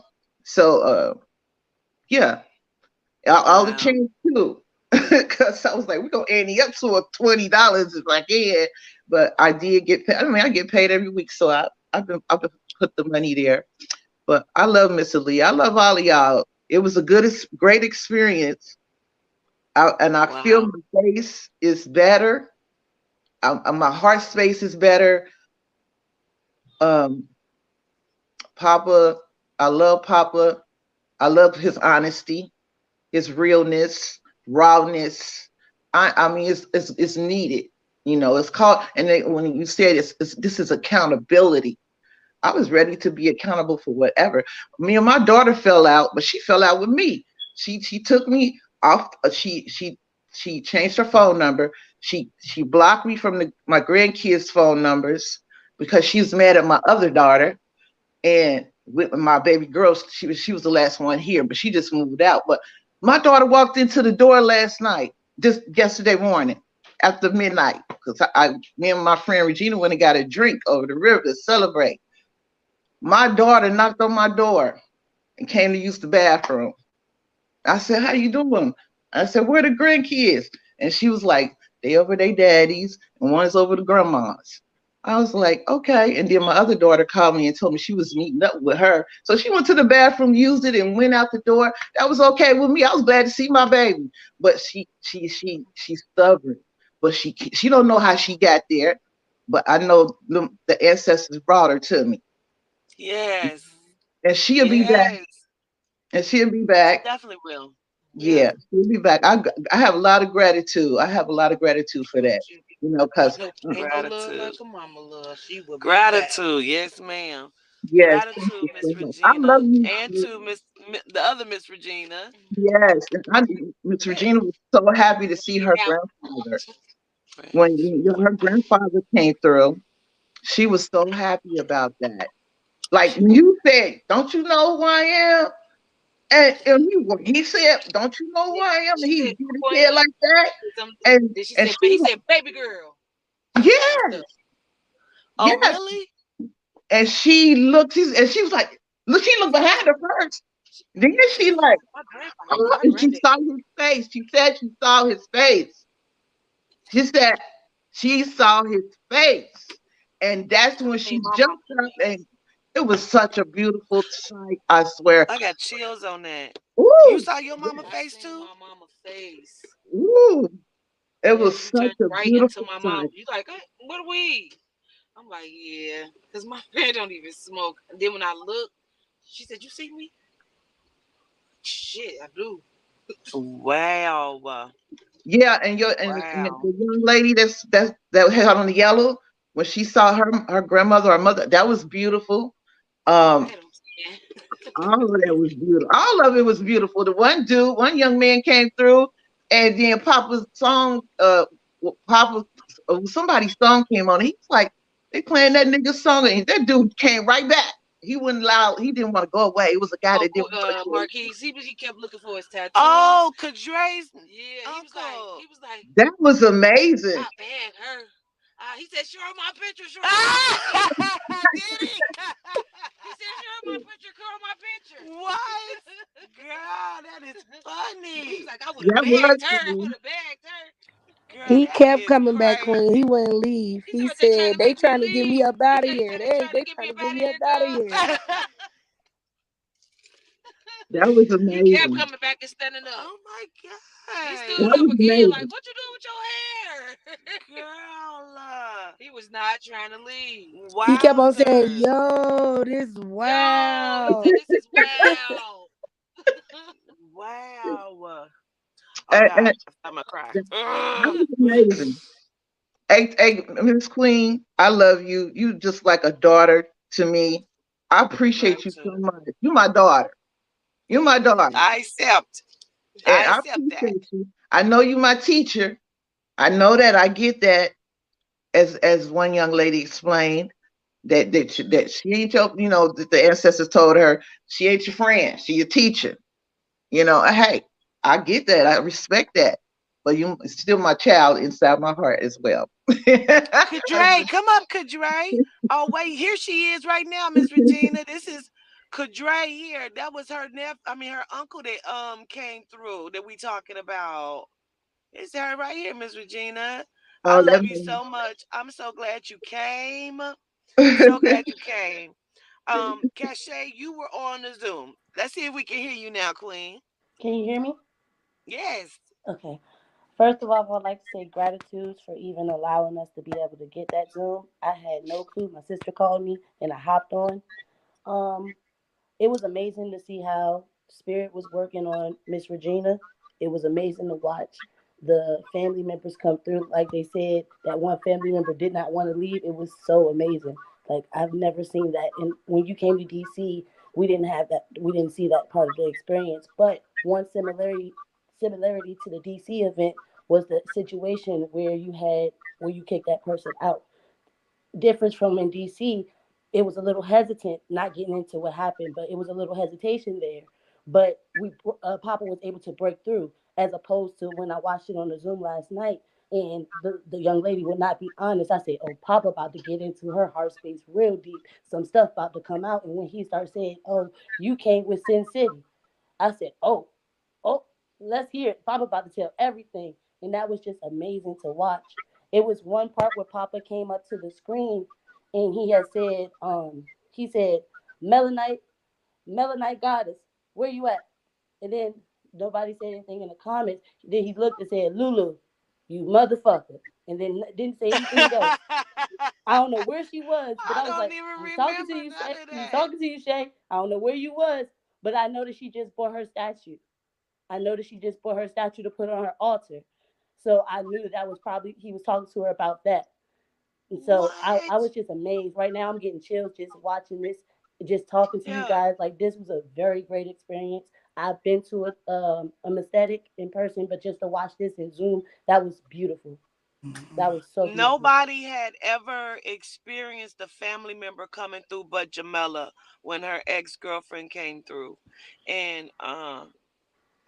So yeah, All the Wow. change too. Because I was like, we're gonna ante up to a $20 if I can. But I did get paid. I mean, I get paid every week, so I've been put the money there. But I love Mr. Lee. I love all of y'all. It was a great experience. And I feel Wow. my face is better. My heart space is better. Um, Papa, I love Papa. I love his honesty, his realness, rawness. I mean, it's needed. You know, it's called. And when you said this is accountability. I was ready to be accountable for whatever. Me and my daughter fell out, but she fell out with me. She took me off. She changed her phone number. She blocked me from my grandkids' phone numbers because she was mad at my other daughter. And with my baby girl, she was the last one here, but she just moved out. But my daughter walked into the door last night, just yesterday morning after midnight, because me and my friend Regina went and got a drink over the river to celebrate. My daughter knocked on my door and came to use the bathroom. I said, "How you doing?" I said, "Where the grandkids?" And she was like, "They over their daddies and one's over the grandma's." I was like, "Okay." And then my other daughter called me and told me she was meeting up with her. So she went to the bathroom, used it, and went out the door. That was okay with me. I was glad to see my baby. But she's stubborn. But she don't know how she got there. But I know the ancestors brought her to me. Yes. And she'll be back. Yes. And she'll be She back. definitely will. Yeah. Yeah, she'll be back. I have a lot of gratitude. I have a lot of gratitude for that. You know, because Ain't no love like Gratitude. a mama love. She will be back. Gratitude. Yes, ma'am. yes, thank Gratitude, you Miss so much. I love Regina. you. And to the other Miss Regina. Yes, and Miss Yeah. Regina was so happy to see She her out. grandfather when her grandfather came through. She was so happy about that. Like when you said, "Don't you know who I am?" And he said, "Don't you know who I am?" And She he said, did his Queen. head like that. Then she And said, she he was said, baby girl. like, And stuff. "Yes, Oh, yes." really? And she looked, and she was like, "Look," she looked behind her first. Then She she said, like, my grandfather, "Oh," my and she granddaddy. saw his face. She said she saw his face. She said she saw his face. And that's when Hey, she my mama jumped up, face. and it was such a beautiful sight, I swear. I got chills on that. You Ooh, saw your mama I face seen too? my mama face. ooh. It Yeah, was she such turned a right into beautiful my mom. sight. You like, hey, what are we? I'm like, yeah, because my friend don't even smoke. And then when I look, she said, you see me? Shit, I do. Wow. Yeah, and the Wow. young lady that had on the yellow, when she saw her grandmother or mother, that was beautiful. Um, That I'm saying. all of that was beautiful. All of it was beautiful. The one young man came through, and then Papa's song, Papa, somebody's song came on. He's like, they playing that nigga song, and that dude came right back. He wouldn't allow. He didn't want to go away. It was a guy Oh, that didn't want to go. Marquise, he kept looking for his tattoos. Oh, Kadre's Yeah, uncle. he was like, That was amazing. I bag her. He said, show her my picture, show her my picture. Ah, did he? He said, show her my picture, show her my picture. What? Girl, that is He was funny. like, I would have That was bagged her. I would have bagged her. Girl, He that kept is coming back, Queen. He crazy. wouldn't leave. He He said, they trying said, to they make me trying to get me leave. up He out of said, here. trying to They get me trying to up get out of me up here, out of girl. here. that was He kept amazing. coming back and standing up. Oh my He That stood God. up was again, like, amazing. what you doing with your hair? Girl. He was not trying to leave. He kept on saying, Wowzers. yo, this Yo, he wow. said, this is wow. Wow. Oh And, God, and I'm gonna cry. that Ugh. was amazing. Hey, Miss Queen, I love you. You just like a daughter to me. I appreciate you so Gratitude. much. You're my daughter. You're my daughter. I accept. And I I accept that. appreciate you. I know you my teacher. I know that. I get that. As one young lady explained, that she ain't your, that the ancestors told her she ain't your friend. She your teacher. Hey, I get that. I respect that. But you still my child inside my heart as well. Kadre, come up, Kadre. Oh wait, here she is right now, Miss Regina. This is Kadre here, that was her her uncle that came through that we talking about. It's her right here, Miss Regina. I Oh, love that you so much. I'm so glad you came. So glad you came. Cachet, you were on the Zoom. Let's see if we can hear you now, Queen. Can you hear me? Yes. Okay. First of all, I'd like to say gratitude for even allowing us to be able to get that Zoom. I had no clue. My sister called me and I hopped on. Um, it was amazing to see how Spirit was working on Miss Regina. It was amazing to watch the family members come through. Like they said, that one family member did not want to leave. It was so amazing. Like I've never seen that. And when you came to DC, we didn't have that. We didn't see that part of the experience. But one similarity to the DC event was the situation where you kicked that person out. Difference from in DC, it was a little hesitant, not getting into what happened, but it was a little hesitation there. But Papa was able to break through, as opposed to when I watched it on the Zoom last night, and the young lady would not be honest. I said, "Oh, Papa about to get into her heart space real deep. Some stuff about to come out." And when he started saying, "Oh, you came with Sin City," I said, oh, let's hear it. Papa about to tell everything. And that was just amazing to watch. It was one part where Papa came up to the screen and he said, Melanite, Melanite goddess, where you at? And then nobody said anything in the comments. Then he looked and said, Lulu, you motherfucker. And then didn't say anything else. I don't know where she was, but I I was don't like, even he was talking to remember you, none Shay. of He was that. talking to you, Shay. I don't know where you was, but I know that she just bought her statue. I know that she just bought her statue to put on her altar. So I knew that was probably, he was talking to her about that. And so I What? was just amazed. Right now I'm getting chills just watching this, just talking to you Yeah. guys. Like this was a very great experience. I've been to a Mesthetic in person, but just to watch this in Zoom, that was beautiful. That was so beautiful. Nobody had ever experienced a family member coming through but Jamela when her ex-girlfriend came through. And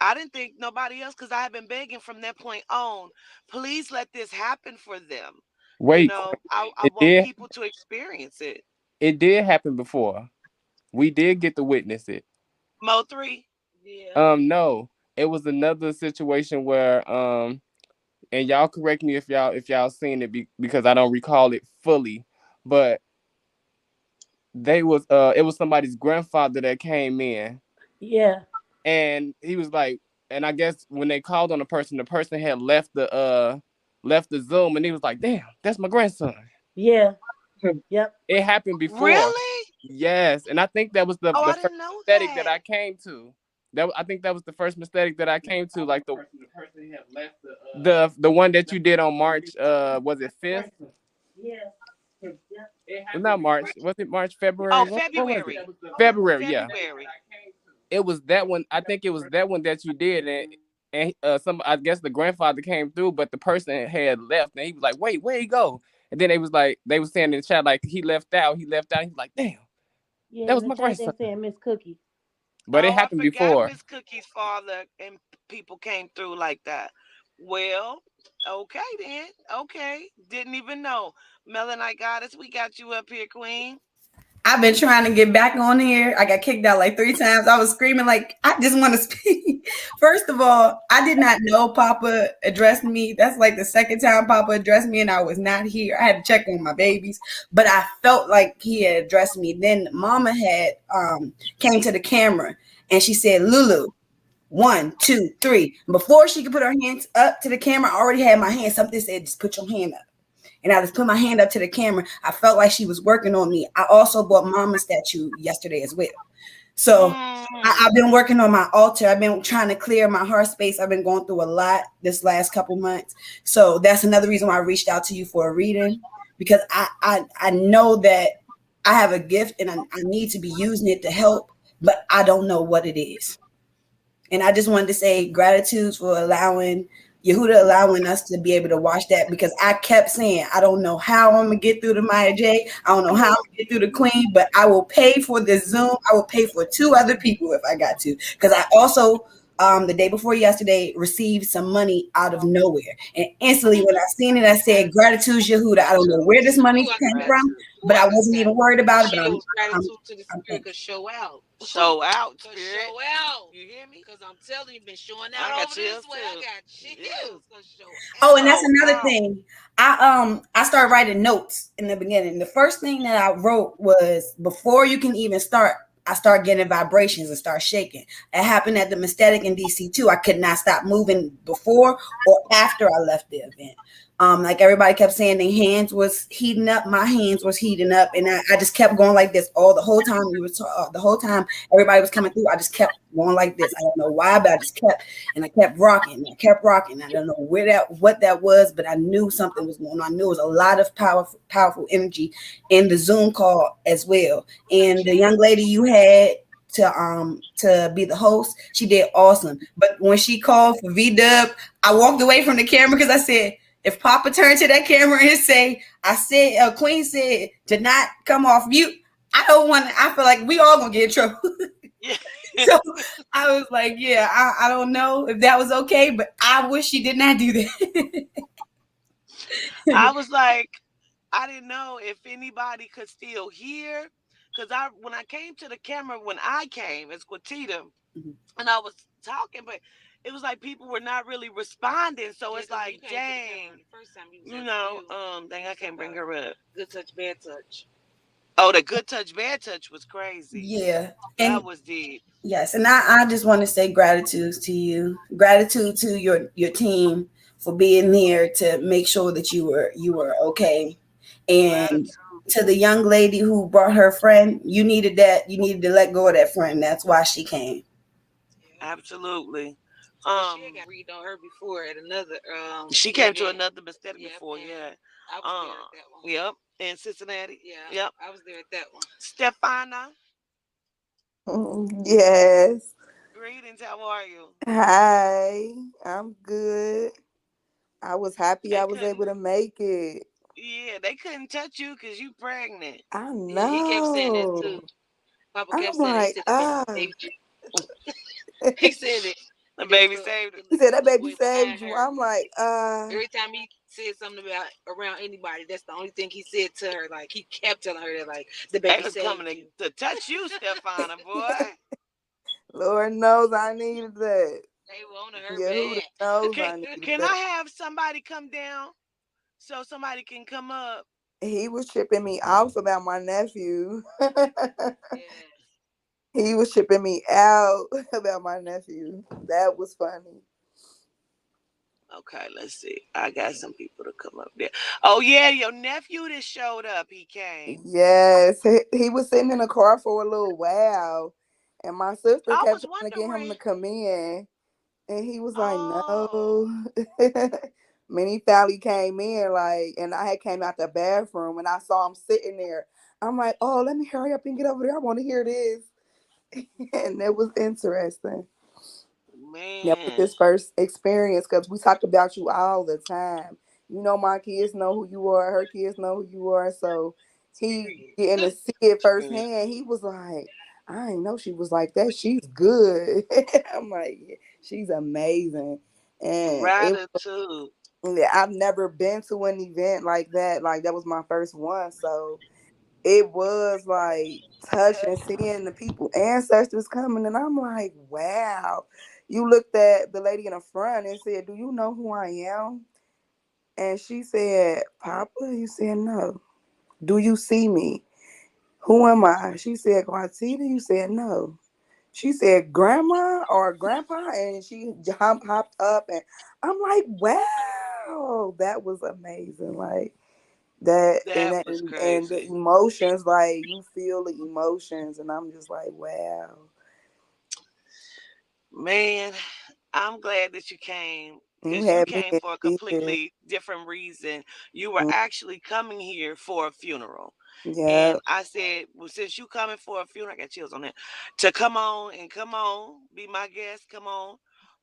I didn't think nobody else, because I have been begging from that point on, please let this happen for them. You Wait, know, I it want did people to experience it. it did happen before. We did get to witness it. Mo 3? Yeah. No, it was another situation where and y'all correct me if y'all seen it because I don't recall it fully, but it was somebody's grandfather that came in, Yeah, and he was like, and I guess when they called on the person had left the Zoom, and he was like, damn, that's my grandson. yeah, yep, It happened before. Really? Yes, and I think that was Oh, the I first didn't know aesthetic that that. I came to. I think that was the first mistake that I came to, like the person had left the one that you did on March. Was it 5th? yeah, yep, Not March. Was it March? Oh, February? What was it? February. February. Yeah, February. it was that one. I think it was that one that you did, and some I guess the grandfather came through, but the person had left, and he was like, "Wait, where he go?" And then they was saying in the chat like he left out. He left out. He's like, "Damn, yeah. that In was the my chat grandson." they're saying Miss Cookie. But it Oh, I happened forgot before. Miss Cookie's father and people came through like that. Well, okay then. Okay. Didn't even know. Melanite Goddess, we got you up here, Queen. I've been trying to get back on here. I got kicked out like 3 times. I was screaming like, I just want to speak. First of all, I did not know Papa addressed me. That's like the second time Papa addressed me and I was not here. I had to check on my babies, but I felt like he had addressed me. Then Mama had came to the camera and she said, Lulu, 1, 2, 3. Before she could put her hands up to the camera, I already had my hand. Something said, just put your hand up. And I just put my hand up to the camera. I felt like she was working on me. I also bought Mama's statue yesterday as well. So I've been working on my altar. I've been trying to clear my heart space. I've been going through a lot this last couple months. So that's another reason why I reached out to you for a reading, because I know that I have a gift and I need to be using it to help, but I don't know what it is. And I just wanted to say gratitude for allowing Yehuda allowing us to be able to watch that, because I kept saying, I don't know how I'm gonna get through to Maya J. I don't know how I'm gonna get through the Queen, but I will pay for this Zoom. I will pay for 2 other people if I got to. Because I also the day before yesterday received some money out of nowhere. And instantly when I seen it, I said, gratitude, Yehuda. I don't know where this money came from, but I wasn't even worried about it. But Shows I'm gratitude to the spirit could show out. Show out, Cause spirit. show out. You hear me? Cause I'm telling you, been showing I out got over this chills way. I too. got Yeah. chills. Cause show Oh, out. and that's Show another out. thing. I started writing notes in the beginning. The first thing that I wrote was before you can even start, I start getting vibrations and start shaking. It happened at the Mesthetic in DC too. I could not stop moving before or after I left the event. Like everybody kept saying their hands was heating up, my hands was heating up, and I just kept going like this all the whole time. The whole time everybody was coming through. I just kept going like this. I don't know why, but I just kept, and I kept rocking. I kept rocking. I don't know what that was, but I knew something was going on. I knew it was a lot of powerful energy in the Zoom call as well. And the young lady you had to be the host, she did awesome. But when she called for V-Dub, I walked away from the camera because I said, if Papa turned to that camera and say, I said, Queen said to not come off mute, I don't want to, I feel like we all gonna get in trouble. Yeah. So I was like, yeah, I don't know if that was okay, but I wish she did not do that. I was like, I didn't know if anybody could still hear. Cause when I came to the camera, when I came as Quatita, and I was talking, but it was like people were not really responding. So Yeah, it's 'cause when like, you came to the camera dang, the first time you was you at know, the view, dang, you I was can't talking bring about her up. good touch, bad touch. Oh, the good touch, bad touch was crazy. Yeah. That And was deep. yes, and I just want to say gratitude to you. Gratitude to your team for being here to make sure that you were okay. And Gratitude. to the young lady who brought her friend, you needed that. You needed to let go of that friend. That's why she came. Yeah. Absolutely. Cause she had got read on her before at another She came to event. another mistake Yep, before, and yeah. I was there at that one. Yep, in Cincinnati. Yeah, Yep. I was there at that one. Stefana, Yes. greetings. How are you? Hi. I'm good. I was happy They I was couldn't. able to make it. Yeah, they couldn't touch you because you pregnant. I Yeah, he kept saying that know. too. Papa kept I'm saying that. He like, said the baby saved you. He said it. The And then baby saved her. he said that little baby boy saved behind you. her. I'm like, Every time he said something about around anybody, that's the only thing he said to her. Like he kept telling her that, like the They baby was saved coming you. to touch you, Stefana, boy. Lord knows I needed that. They wanted her Yehuda bad. knows Can I needed can that. I have somebody come down so somebody can come up? He was tripping me off about my nephew. Yeah. He was tripping me out about my nephew. That was funny. Okay, let's see. I got some people to come up there. Oh yeah, your nephew that showed up. He came. Yes, he was sitting in the car for a little while, and my sister I kept was trying to get him wondering. to come in, and he was like, Oh, "No." Many finally came in, like, and I had came out the bathroom, and I saw him sitting there. I'm like, "Oh, let me hurry up and get over there. I want to hear this," and it was interesting. That was man. his first experience because we talk about you all the time. You know, my kids know who you are. Her kids know who you are. So he Period. getting to Good see it Experience. firsthand. He was like, I didn't know she was like that. She's good. I'm like, yeah, she's amazing. And Gratitude. I've never been to an event like that. Like that was my first one. So it was like touching, seeing the people ancestors coming, and I'm like, wow. You looked at the lady in the front and said, "Do you know who I am?" And she said, "Papa." You said, "No." "Do you see me?" "Who am I?" She said, "Guatita." You said, "No." She said, "Grandma or grandpa?" And she hopped up, and I'm like, wow, that was amazing. Like that and That that was and the crazy. emotions, like you feel the emotions, and I'm just like, wow. Man, I'm glad that you came You because you had me came at for a tears. completely different reason. You were actually coming here for a funeral. Yeah, And I said, well, since you coming for a funeral, I got chills on that, to come on and come on, be my guest, come on.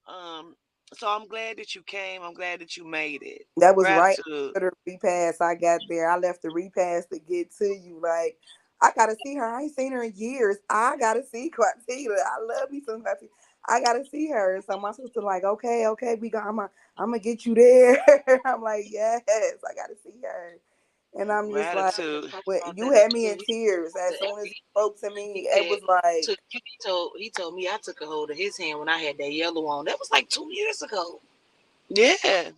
Um, so I'm glad that you came. I'm glad that you made it. that was right Gratitude. after the repass. I got there. I left the repass to get to you. Like, I gotta see her. I ain't seen her in years. I gotta see Quatita. I love me some Quatita. I gotta see her. So my sister like, okay, okay, I'm gonna get you there. I'm like, yes, I gotta see her. And I'm just like, Gratitude. when About you that had me too. in tears as soon as he spoke to He me. It said was like, he told me I took a hold of his hand when I had that yellow on. That was like 2 years ago. Yeah.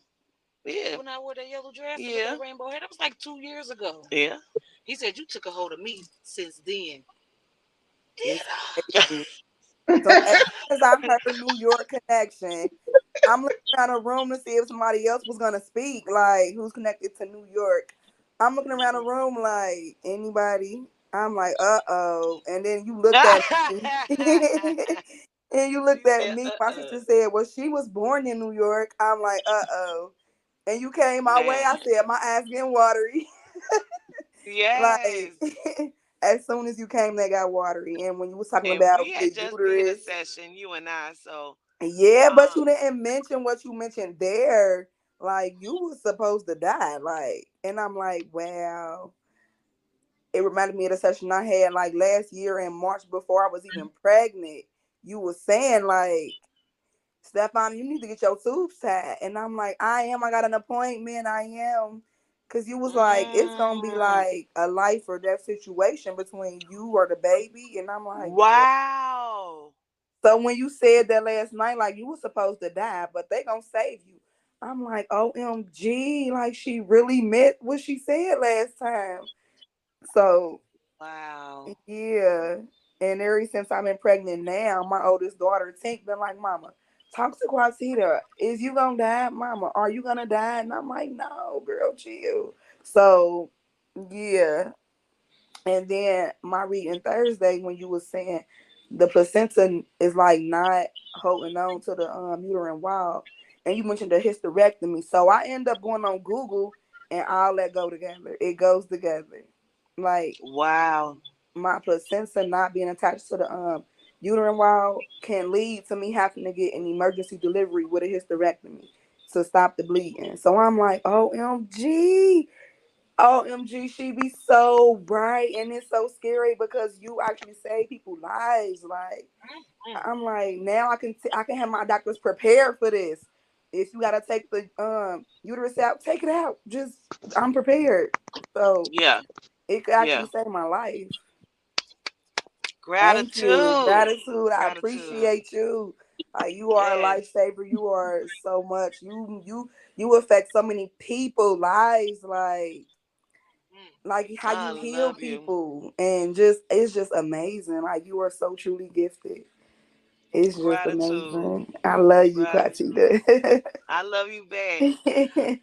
Yeah. When I wore that yellow dress with Yeah. that rainbow hair, that was like 2 years ago. Yeah. He said you took a hold of me since then. Did it's I? crazy. So as soon as I heard New York connection, I'm looking around the room to see if somebody else was gonna speak, like who's connected to New York. I'm looking around the room like anybody. I'm like, uh-oh. And then you looked at me. And you She looked at said, me. My sister said, well, she was born in New York. I'm like, uh-oh. And you came my way. man. I said, my eyes getting watery. Like Yes. as soon as you came, they got watery. And when you was talking And we about had the just did a uterus, session, you and I. So, yeah, but um, you didn't mention what you mentioned there. Like you was supposed to die. Like, and I'm like, wow. It reminded me of the session I had like last year in March before I was even pregnant. You was saying like, Stefan, you need to get your tubes tied. And I'm like, I am. I got an appointment. I am. Cause you was like, it's gonna be mm, like a life or death situation between you or the baby. And I'm like, what? wow. So when you said that last night, like you were supposed to die, but they gonna save you. I'm like, OMG, like she really meant what she said last time. So Wow. yeah. And ever since I've been pregnant now, my oldest daughter, Tink, been like, Mama, talk to Quasita. Is you gonna die, Mama? Are you gonna die? And I'm like, no, girl, chill. So yeah. And then my reading Thursday when you was saying the placenta is like not holding on to the uterine wall, and you mentioned the hysterectomy. So I end up going on Google and all that go together. It goes together. Like Wow. my placenta not being attached to the uterine wall can lead to me having to get an emergency delivery with a hysterectomy to stop the bleeding. So I'm like, OMG. OMG, she be so bright and it's so scary because you actually save people's lives. Like I'm like, now I can have my doctors prepared for this. If you gotta take the uterus out, take it out. Just I'm prepared. So Yeah. it could Yeah. actually save my life. Thank you. Gratitude. Gratitude. I Gratitude. appreciate you. You are a Yes. lifesaver. You are so much. You affect so many people lives. Like how I you heal love you. people and just it's just amazing. Like you are so truly gifted. It's just Gratitude. amazing. I love you, Gratitude. Katita. I love you back.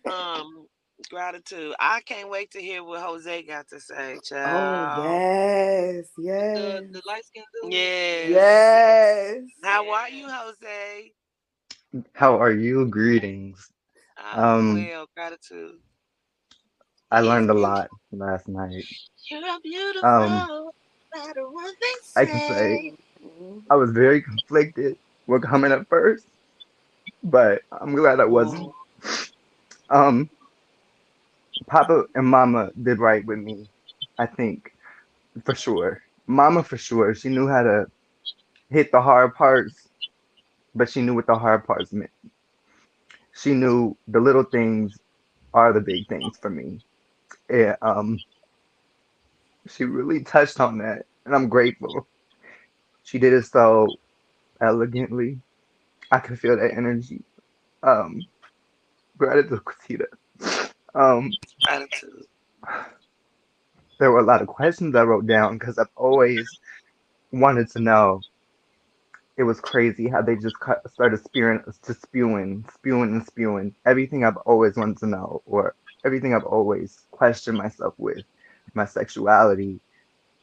Um, Gratitude. I can't wait to hear what Jose got to say, Oh child. yes, the yes, light skin dude. Yes. yes. How are you, Jose? How are you? Greetings. I'm Um, well. Gratitude. I He is learned a beautiful. lot last night. You're beautiful, Um, no matter what they I can say say. I was very conflicted with coming at first, but I'm glad I wasn't. Oh, Um, Papa and Mama did right with me, I think, for sure. Mama for sure. She knew how to hit the hard parts, but she knew what the hard parts meant. She knew the little things are the big things for me. And she really touched on that, and I'm grateful. She did it so elegantly. I could feel that energy. Um, Gratitude, Christina. Um, Gratitude. there were a lot of questions I wrote down because I've always wanted to know. It was crazy how they just started spewing and spewing everything I've always wanted to know, or everything I've always questioned myself with, my sexuality,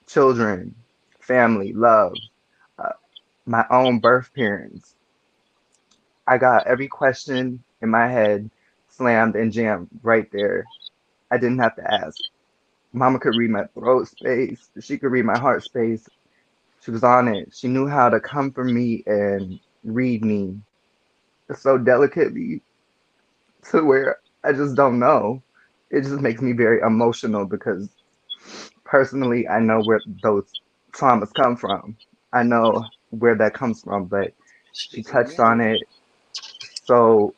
children, family, love, uh, my own birth parents. I got every question in my head slammed and jammed right there. I didn't have to ask. Mama could read my throat space. She could read my heart space. She was on it. She knew how to come for me and read me so delicately to where I just don't know. It just makes me very emotional because personally, I know where those traumas come from. I know where that comes from, but Should she be good touched now. on it so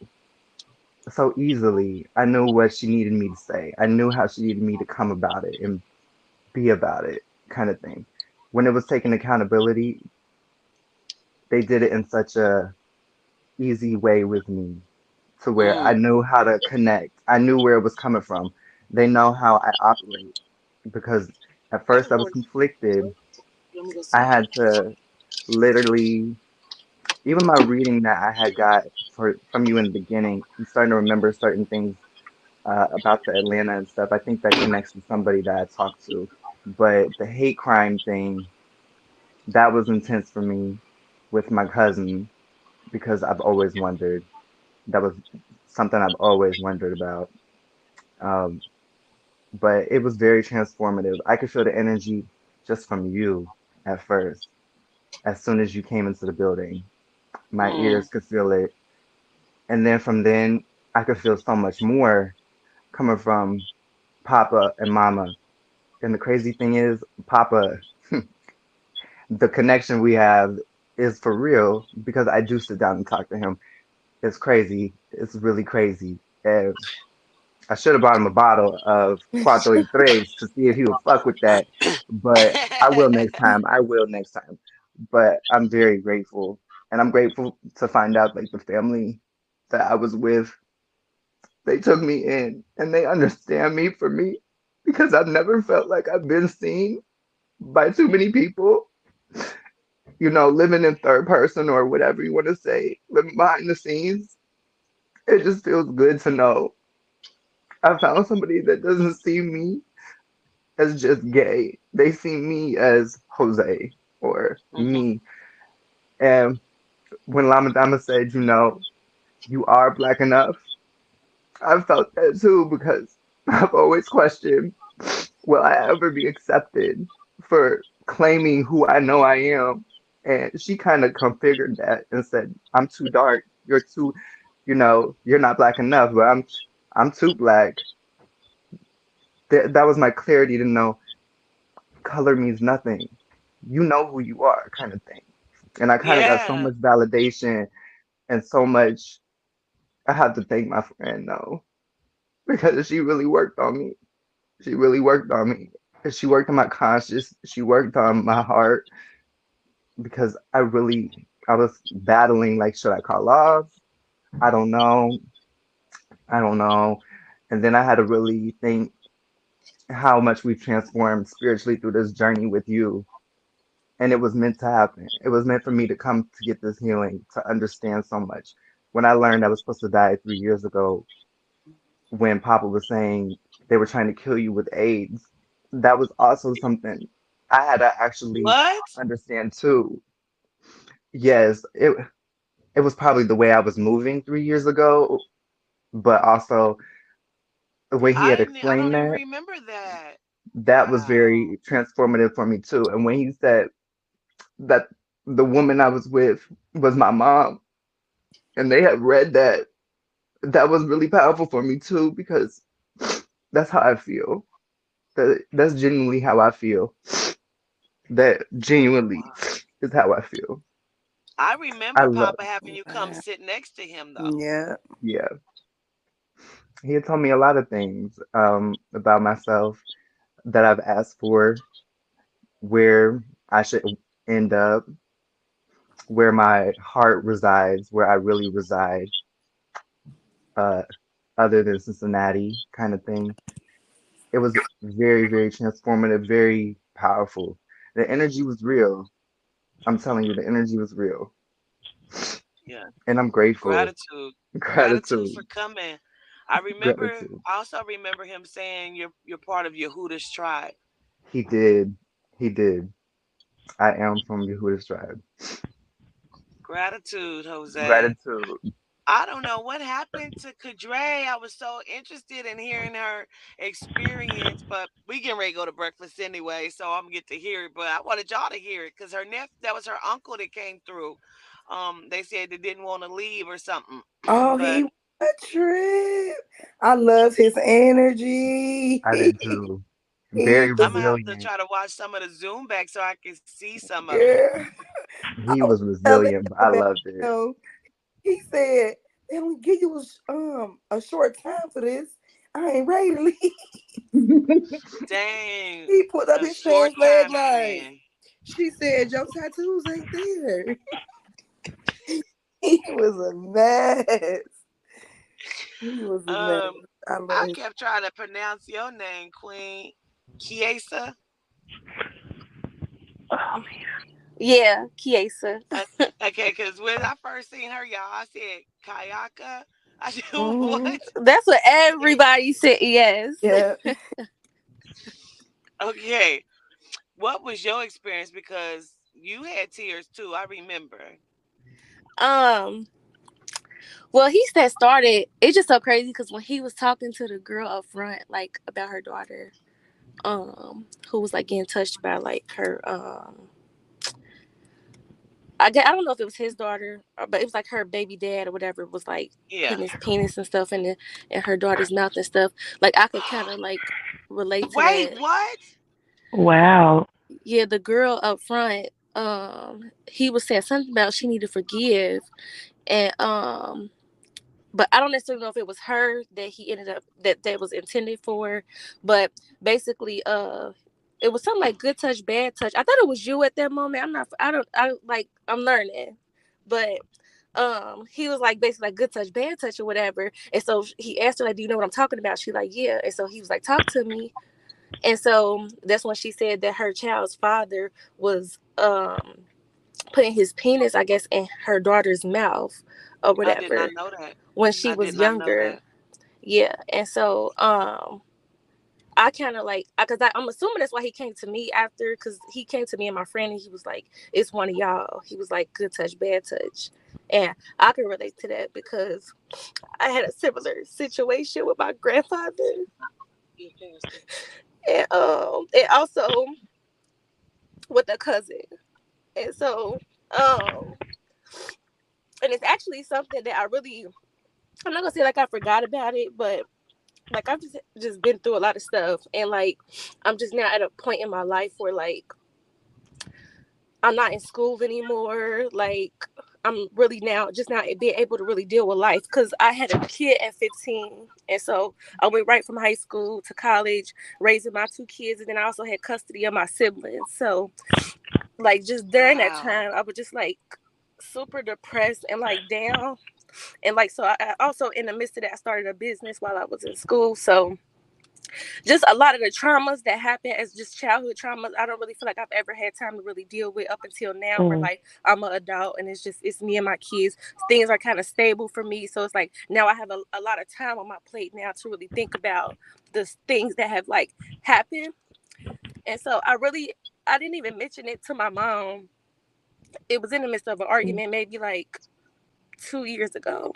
so easily. I knew what she needed me to say. I knew how she needed me to come about it and be about it, kind of thing. When it was taking accountability, they did it in such a easy way with me to where I Mm. knew how to connect. I knew where it was coming from. They know how I operate because at You first can I go was and conflicted. let me go I see. had to literally, even my reading that I had got from you in the beginning, I'm starting to remember certain things about the Atlanta and stuff. I think that connects to somebody that I talked to. But the hate crime thing, that was intense for me with my cousin because I've always wondered. That was something I've always wondered about. Um, but it was very transformative. I could feel the energy just from you at first. As soon as you came into the building, my Mm. ears could feel it. And then from then, I could feel so much more coming from Papa and Mama. And the crazy thing is, Papa, the connection we have is for real because I do sit down and talk to him. It's crazy. It's really crazy. And I should have bought him a bottle of Cuatro y Tres to see if he would fuck with that. But I will next time. I will next time. But I'm very grateful. And I'm grateful to find out like the family that I was with, they took me in and they understand me for me because I've never felt like I've been seen by too many people, living in third person or whatever you want to say, living behind the scenes. It just feels good to know I found somebody that doesn't see me as just gay. They see me as Jose or Mhm. me. And when Lamadama said, you are black enough, I felt that too because I've always questioned, will I ever be accepted for claiming who I know I am? And she kind of configured that and said, I'm too dark. You're too, you're not black enough, but I'm too black. That was my clarity to know color means nothing. You know who you are, kind of thing. And I kind of got so Yeah. much validation and so much. I have to thank my friend though, because she really worked on me. She really worked on me. And she worked on my conscience. She worked on my heart because I was battling like, should I call off? I don't know. I don't know. And then I had to really think how much we've transformed spiritually through this journey with you. And it was meant to happen. It was meant for me to come to get this healing, to understand so much. When I learned I was supposed to die 3 years ago, when Papa was saying they were trying to kill you with AIDS, that was also something I had to actually What? understand too. Yes, it was probably the way I was moving 3 years ago, but also the way he had I explained don't even that, remember that. that was Wow. very transformative for me too. And when he said that the woman I was with was my mom, and they had read that, that was really powerful for me too, because that's how I feel. That's genuinely how I feel. That genuinely Wow. is how I feel. I I remember love, Papa having you come Wow. sit next to him though. Yeah. yeah. He had told me a lot of things about myself that I've asked for, where I should end up, where my heart resides, where I really reside, uh, other than Cincinnati, kind of thing. It was very, very transformative, very powerful. The energy was real. I'm telling you, the energy was real. Yeah. And I'm grateful. Gratitude. Gratitude for Gratitude. coming. Gratitude. I also remember him saying you're part of Yehuda's tribe. He did. He did. I am from Yehuda's tribe. Gratitude, Jose. Gratitude. I don't know what happened to Kadre. I was so interested in hearing her experience, but we getting ready to go to breakfast anyway, so I'm gonna get to hear it. But I wanted y'all to hear it because that was her uncle that came through. They said they didn't want to leave or something, Oh, but he a trip. I love his energy. I did too. He Very I'm was gonna have to resilient. try to watch some of the Zoom back so I can see some of it. girl. I He was was telling resilient, but him I about loved it. him. He said they only give you a short time for this. I ain't ready to leave. Dang. He put up A his short pants leg time like, span. she said, your tattoos ain't there. He was a mess. He was a mess. I love I his. kept trying to pronounce your name, Queen. Kiesa. Yeah, Kiesa. Okay, because when I first seen her, y'all, I said Kayaka. I said, Mhm. what? That's what everybody said. Yes. Yeah. Okay. What was your experience? Because you had tears too, I remember. Um. Well, he said started. It's just so crazy because when he was talking to the girl up front, like about her daughter, who was like getting touched by like her, I don't know if it was his daughter, but it was like her baby dad or whatever was like Yeah. putting his penis and stuff in her daughter's mouth and stuff. Like I could kind of like relate to Wait, that. what? Wow. Yeah, the girl up front, he was saying something about she needed to forgive, and but I don't necessarily know if it was her that he ended up that was intended for, but basically, it was something like good touch, bad touch. I thought it was you at that moment. I'm learning, but he was like basically like good touch, bad touch, or whatever. And so he asked her like, "Do you know what I'm talking about?" She like, "Yeah." And so he was like, "Talk to me." And so that's when she said that her child's father was putting his penis, I guess, in her daughter's mouth or I did not whatever know that. when she I did was not know younger. that. Yeah. And so I kind of like, because I'm assuming that's why he came to me after, because he came to me and my friend and he was like, it's one of y'all. He was like, good touch, bad touch. And I can relate to that because I had a similar situation with my grandfather. And also with a cousin. And so, and it's actually something that I'm not gonna say like I forgot about it, but like I've just been through a lot of stuff, and like I'm just now at a point in my life where like I'm not in school anymore. Like I'm really now just not being able to really deal with life because I had a kid at 15, and so I went right from high school to college, raising my two kids, and then I also had custody of my siblings. So like just during that Wow. time, I was just like super depressed and like down, and like so I also in the midst of that I started a business while I was in school. So just a lot of the traumas that happen as just childhood traumas, I don't really feel like I've ever had time to really deal with up until now, where Mm. like I'm an adult and it's me and my kids. Things are kind of stable for me, so it's like now I have a lot of time on my plate now to really think about the things that have like happened. And so I didn't even mention it to my mom. It was in the midst of an Mm. argument maybe like 2 years ago.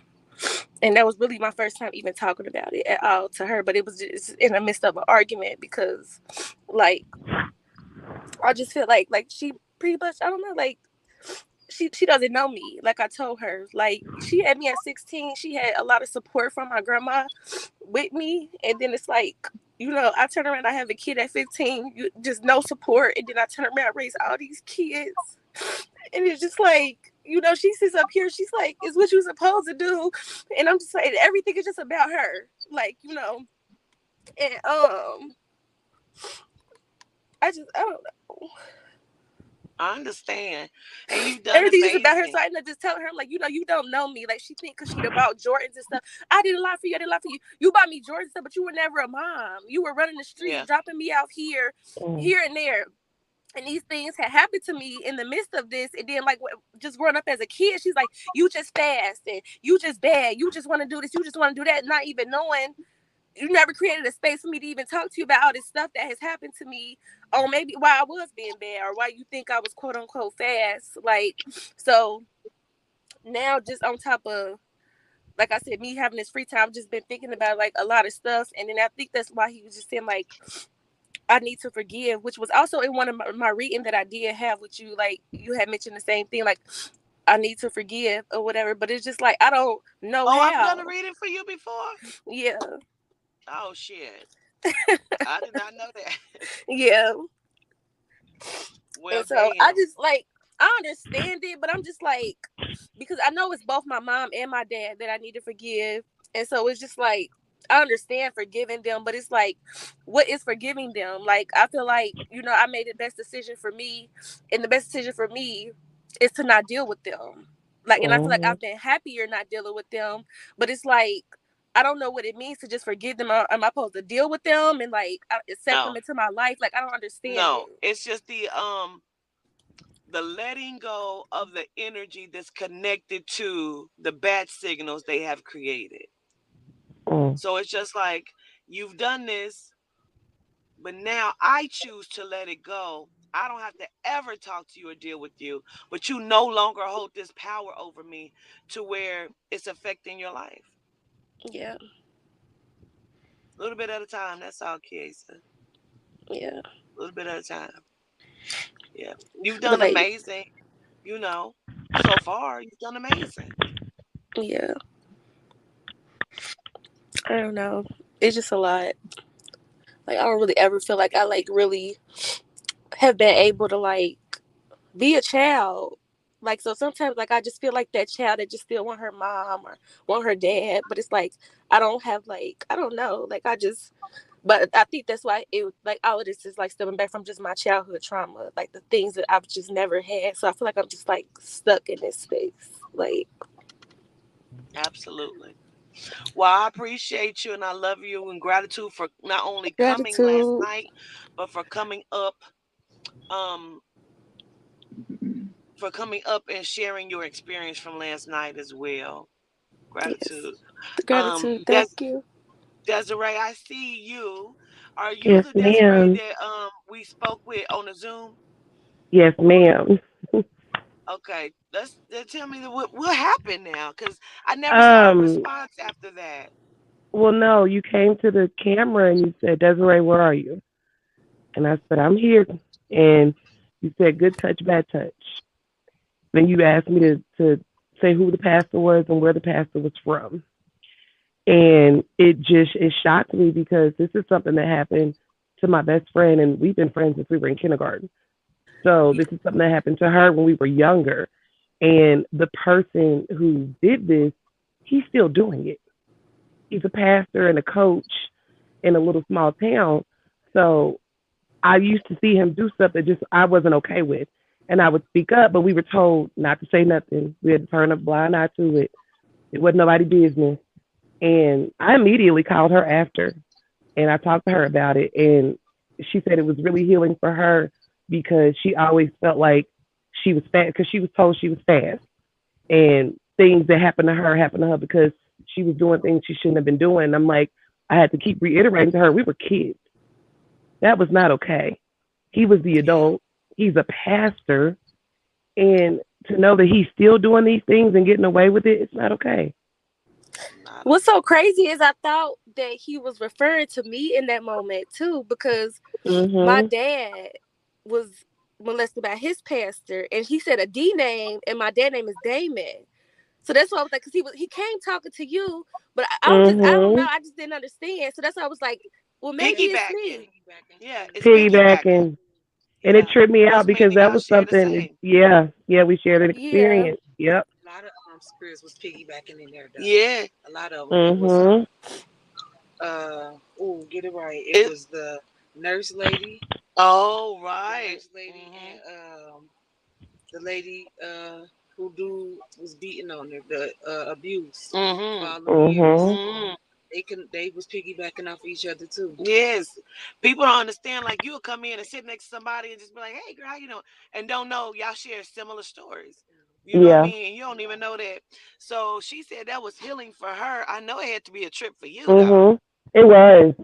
And that was really my first time even talking about it at all to her. But it was just in the midst of an argument because, like, I just feel like she pretty much, I don't know, like she doesn't know me. Like I told her, like she had me at 16. She had a lot of support from my grandma with me, and then it's like, I turn around, I have a kid at 15, just no support, and then I turn around, raise all these kids, and it's just like, she sits up here, she's like, "It's what you're supposed to do," and I'm just like, everything is just about her, like, and I don't know. I understand. And you've done Everything is about her. So amazing. I ended up just telling her, I'm like, you don't know me. Like, she think because she bought Jordans and stuff. I did a lot for you. I did a lot for you. You bought me Jordans and stuff, but you were never a mom. You were running the streets, Yeah. dropping me out here, Mm. here and there. And these things had happened to me in the midst of this. And then, like, just growing up as a kid, she's like, you just fast and you just bad. You just want to do this. You just want to do that. Not even knowing you never created a space for me to even talk to you about all this stuff that has happened to me, or maybe why I was being bad, or why you think I was quote unquote fast. Like, so now just on top of, like I said, me having this free time, I've just been thinking about like a lot of stuff. And then I think that's why he was just saying like, I need to forgive, which was also in one of my reading that I did have with you. Like you had mentioned the same thing, like I need to forgive or whatever, but it's just like, I don't know Oh, I've done a how. reading for you before? Yeah. Oh, shit. I did not know that. Yeah. Well, And so I damn. just like, I understand it, but I'm just like, because I know it's both my mom and my dad that I need to forgive. And so it's just like, I understand forgiving them, but it's like, what is forgiving them? Like, I feel like, I made the best decision for me, and the best decision for me is to not deal with them. Like, and I feel like Mhm. I've been happier not dealing with them, but it's like, I don't know what it means to just forgive them. Am I supposed to deal with them and like accept them No, into my life? Like, I don't understand no. it. It's just the letting go of the energy that's connected to the bad signals they have created. Mm. So it's just like, you've done this, but now I choose to let it go. I don't have to ever talk to you or deal with you, but you no longer hold this power over me to where it's affecting your life. Yeah, A little bit at a time. That's all, Kiesa. A yeah. little bit at a time. Yeah. You've But done like, amazing, you know. So far, you've done amazing. yeah, I don't know. It's just a lot. Like, I don't really ever feel like I like really have been able to like be a child. Like, so sometimes like I just feel like that child that just still want her mom or want her dad, but it's like I don't have like, I don't know, like I just, but I think that's why it like all of this is like stemming back from just my childhood trauma, like the things that I've just never had. So I feel like I'm just like stuck in this space. Like, Absolutely. Well, I appreciate you and I love you, and gratitude for not only coming last gratitude. night, but um for coming up and sharing your experience from last night as well. Yes, Gratitude. gratitude. Des- Thank you. Desiree, I see you. Are you Yes, the Desiree ma'am. that we spoke with on the Zoom? Yes, ma'am. Okay, tell me what happened now, because I never saw a um. response after that. Well, no, you came to the camera and you said, Desiree, where are you? And I said, I'm here. And you said, good touch, bad touch. Then you asked me to say who the pastor was and where the pastor was from. And it shocked me because this is something that happened to my best friend, and we've been friends since we were in kindergarten. So this is something that happened to her when we were younger. And the person who did this, he's still doing it. He's a pastor and a coach in a little small town. So I used to see him do stuff that just I wasn't okay with. And I would speak up, but we were told not to say nothing. We had to turn a blind eye to it. It wasn't nobody's business. And I immediately called her after and I talked to her about it. And she said it was really healing for her because she always felt like she was fast because she was told she was fast. And things that happened to her because she was doing things she shouldn't have been doing. And I'm like, I had to keep reiterating to her, we were kids. That was not okay. He was the Yeah. adult. He's a pastor. And to know that he's still doing these things and getting away with it, it's not okay. Not What's okay. so crazy is I thought that he was referring to me in that moment too, because my Mhm. dad was molested by his pastor, and he said a D name, and my dad name is Damon. So that's why I was like, because he came talking to you, but I was just, I don't know, Mhm. I just didn't understand. So that's why I was like, well, maybe it's Piggybacking. me. Yeah, it's piggybacking. Piggybacking. And it Yeah. tripped me out Must mean because that that y'all was share the something, same. yeah, yeah, we shared an Yeah. experience. Yep. A lot of spirits was piggybacking in there though. Yeah. A lot of them. It was Mhm. oh, get it right. It It. was the nurse lady, Oh, the right. nurse lady, Mhm. and the lady who dude was beating on her, the abuse for Mhm. all them years. Mhm. Mhm. They was piggybacking off each other too. Yes. People don't understand. Like, you'll come in and sit next to somebody and just be like, "Hey, girl, how you know," and don't know y'all share similar stories. You know what I Yeah. mean? You don't even know that. So she said that was healing for her. I know it had to be a trip for you, though. It was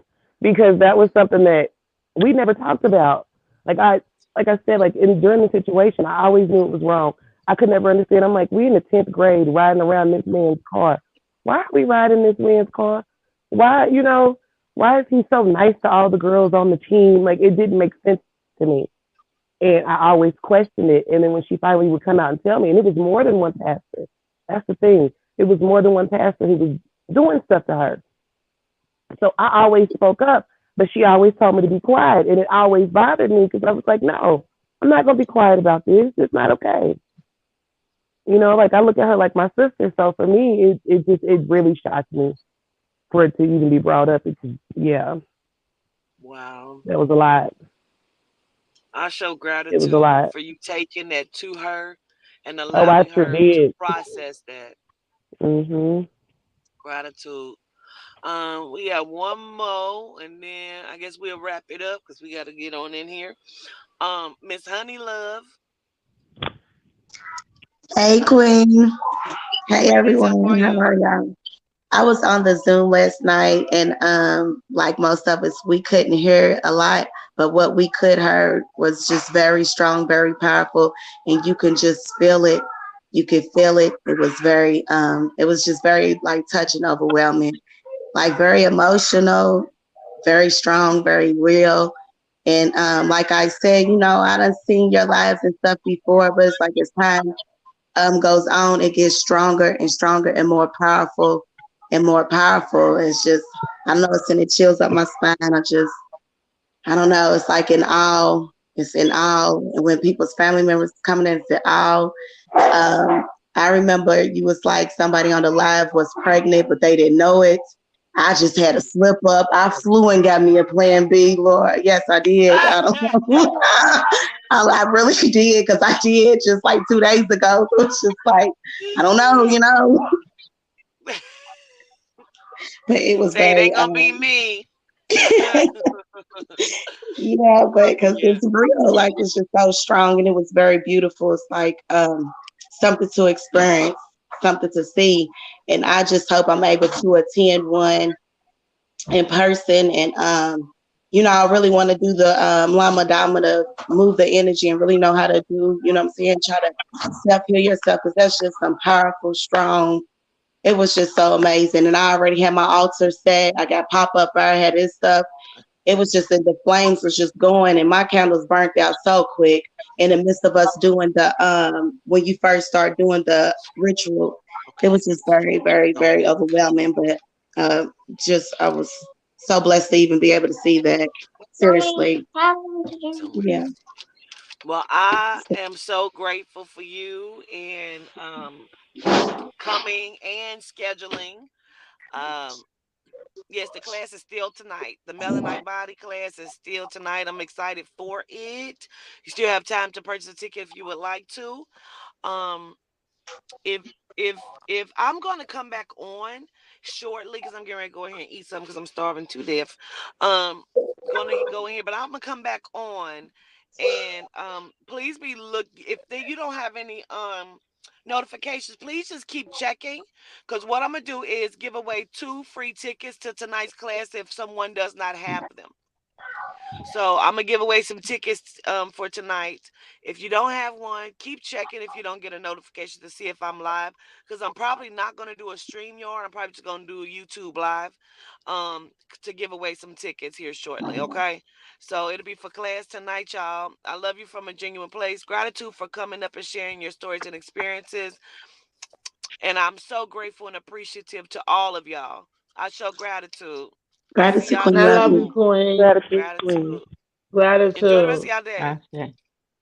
because that was something that we never talked about. Like I, like I said, like in during the situation, I always knew it was wrong. I could never understand. I'm like, we in the 10th grade riding around this man's car. Why are we riding this man's car? Why, why is he so nice to all the girls on the team? Like it didn't make sense to me, and I always questioned it. And then when she finally would come out and tell me, and it was more than one pastor. That's the thing. It was more than one pastor who was doing stuff to her. So I always spoke up, but she always told me to be quiet. And it always bothered me because I was like, no, I'm not going to be quiet about this. It's not okay. You know, like I look at her like my sister. So for me, it really shocked me for it to even be brought up. It's yeah, Wow. that was a lot. I show It was a gratitude lot. for you taking that to her and Oh, I allowing sure her to did. process that. Mhm. Gratitude. We have one more, and then I guess we'll wrap it up because we got to get on in here. Miss Honey Love, Hey, Queen. Hey, greetings. How are everyone. How you? are y'all? I was on the Zoom last night, and like most of us, we couldn't hear a lot, but what we could hear was just very strong, very powerful, and you can just feel it. You could feel it. It was just very like touching, overwhelming, like very emotional, very strong, very real. And like I said, I done seen your lives and stuff before, but it's like as time goes on, it gets stronger and stronger and more powerful and more powerful. It's just, I know it's sending chills up my spine. I don't know. It's like in awe. It's in awe. And when people's family members coming in and say, "Oh," I remember you was like somebody on the live was pregnant, but they didn't know it. I just had a slip up. I flew and got me a plan B, Lord. Yes, I did. I don't know. I really did because I did just like 2 days ago. It was just like, I don't know. But it was Say it very, ain't gonna be me. yeah, but because Yeah. it's real, like it's just so strong and it was very beautiful. It's like something to experience, something to see. And I just hope I'm able to attend one in person. And I really want to do the Lama Dama to move the energy and really know how to do, you know what I'm saying, try to self heal yourself because that's just some powerful, strong. It was just so amazing. And I already had my altar set. I got pop up. I had this stuff. It was just the flames was just going and my candles burnt out so quick in the midst of us doing the when you first start doing the ritual. It Okay. was just very, very, Don't very be. overwhelming. But just I was so blessed to even be able to see that. Seriously. Don't be. Yeah. Well, I am so grateful for you and coming and scheduling. Um, yes, the class is still tonight. The Melanite Body class is still tonight. I'm excited for it. You still have time to purchase a ticket if you would like to. Um, if if I'm gonna come back on shortly because I'm getting ready to go ahead and eat something because I'm starving to death. Um, gonna go in here, but I'm gonna come back on and please be look if you don't have any notifications, please just keep checking because what I'm gonna do is give away 2 free tickets to tonight's class if someone does not have them. So I'm gonna give away some tickets for tonight. If you don't have one, keep checking if you don't get a notification to see if I'm live. Because I'm probably not gonna do a stream yard. I'm probably just gonna do a YouTube live to give away some tickets here shortly. Okay. So it'll be for class tonight, y'all. I love you from a genuine place. Gratitude for coming up and sharing your stories and experiences. And I'm so grateful and appreciative to all of y'all. I show gratitude. I'll see Gratitude, y'all Queen. I next Love love you, you. room. Queen. Gratitude, Gratitude. Queen. Enjoy the rest of Gratitude. y'all day. Ashe.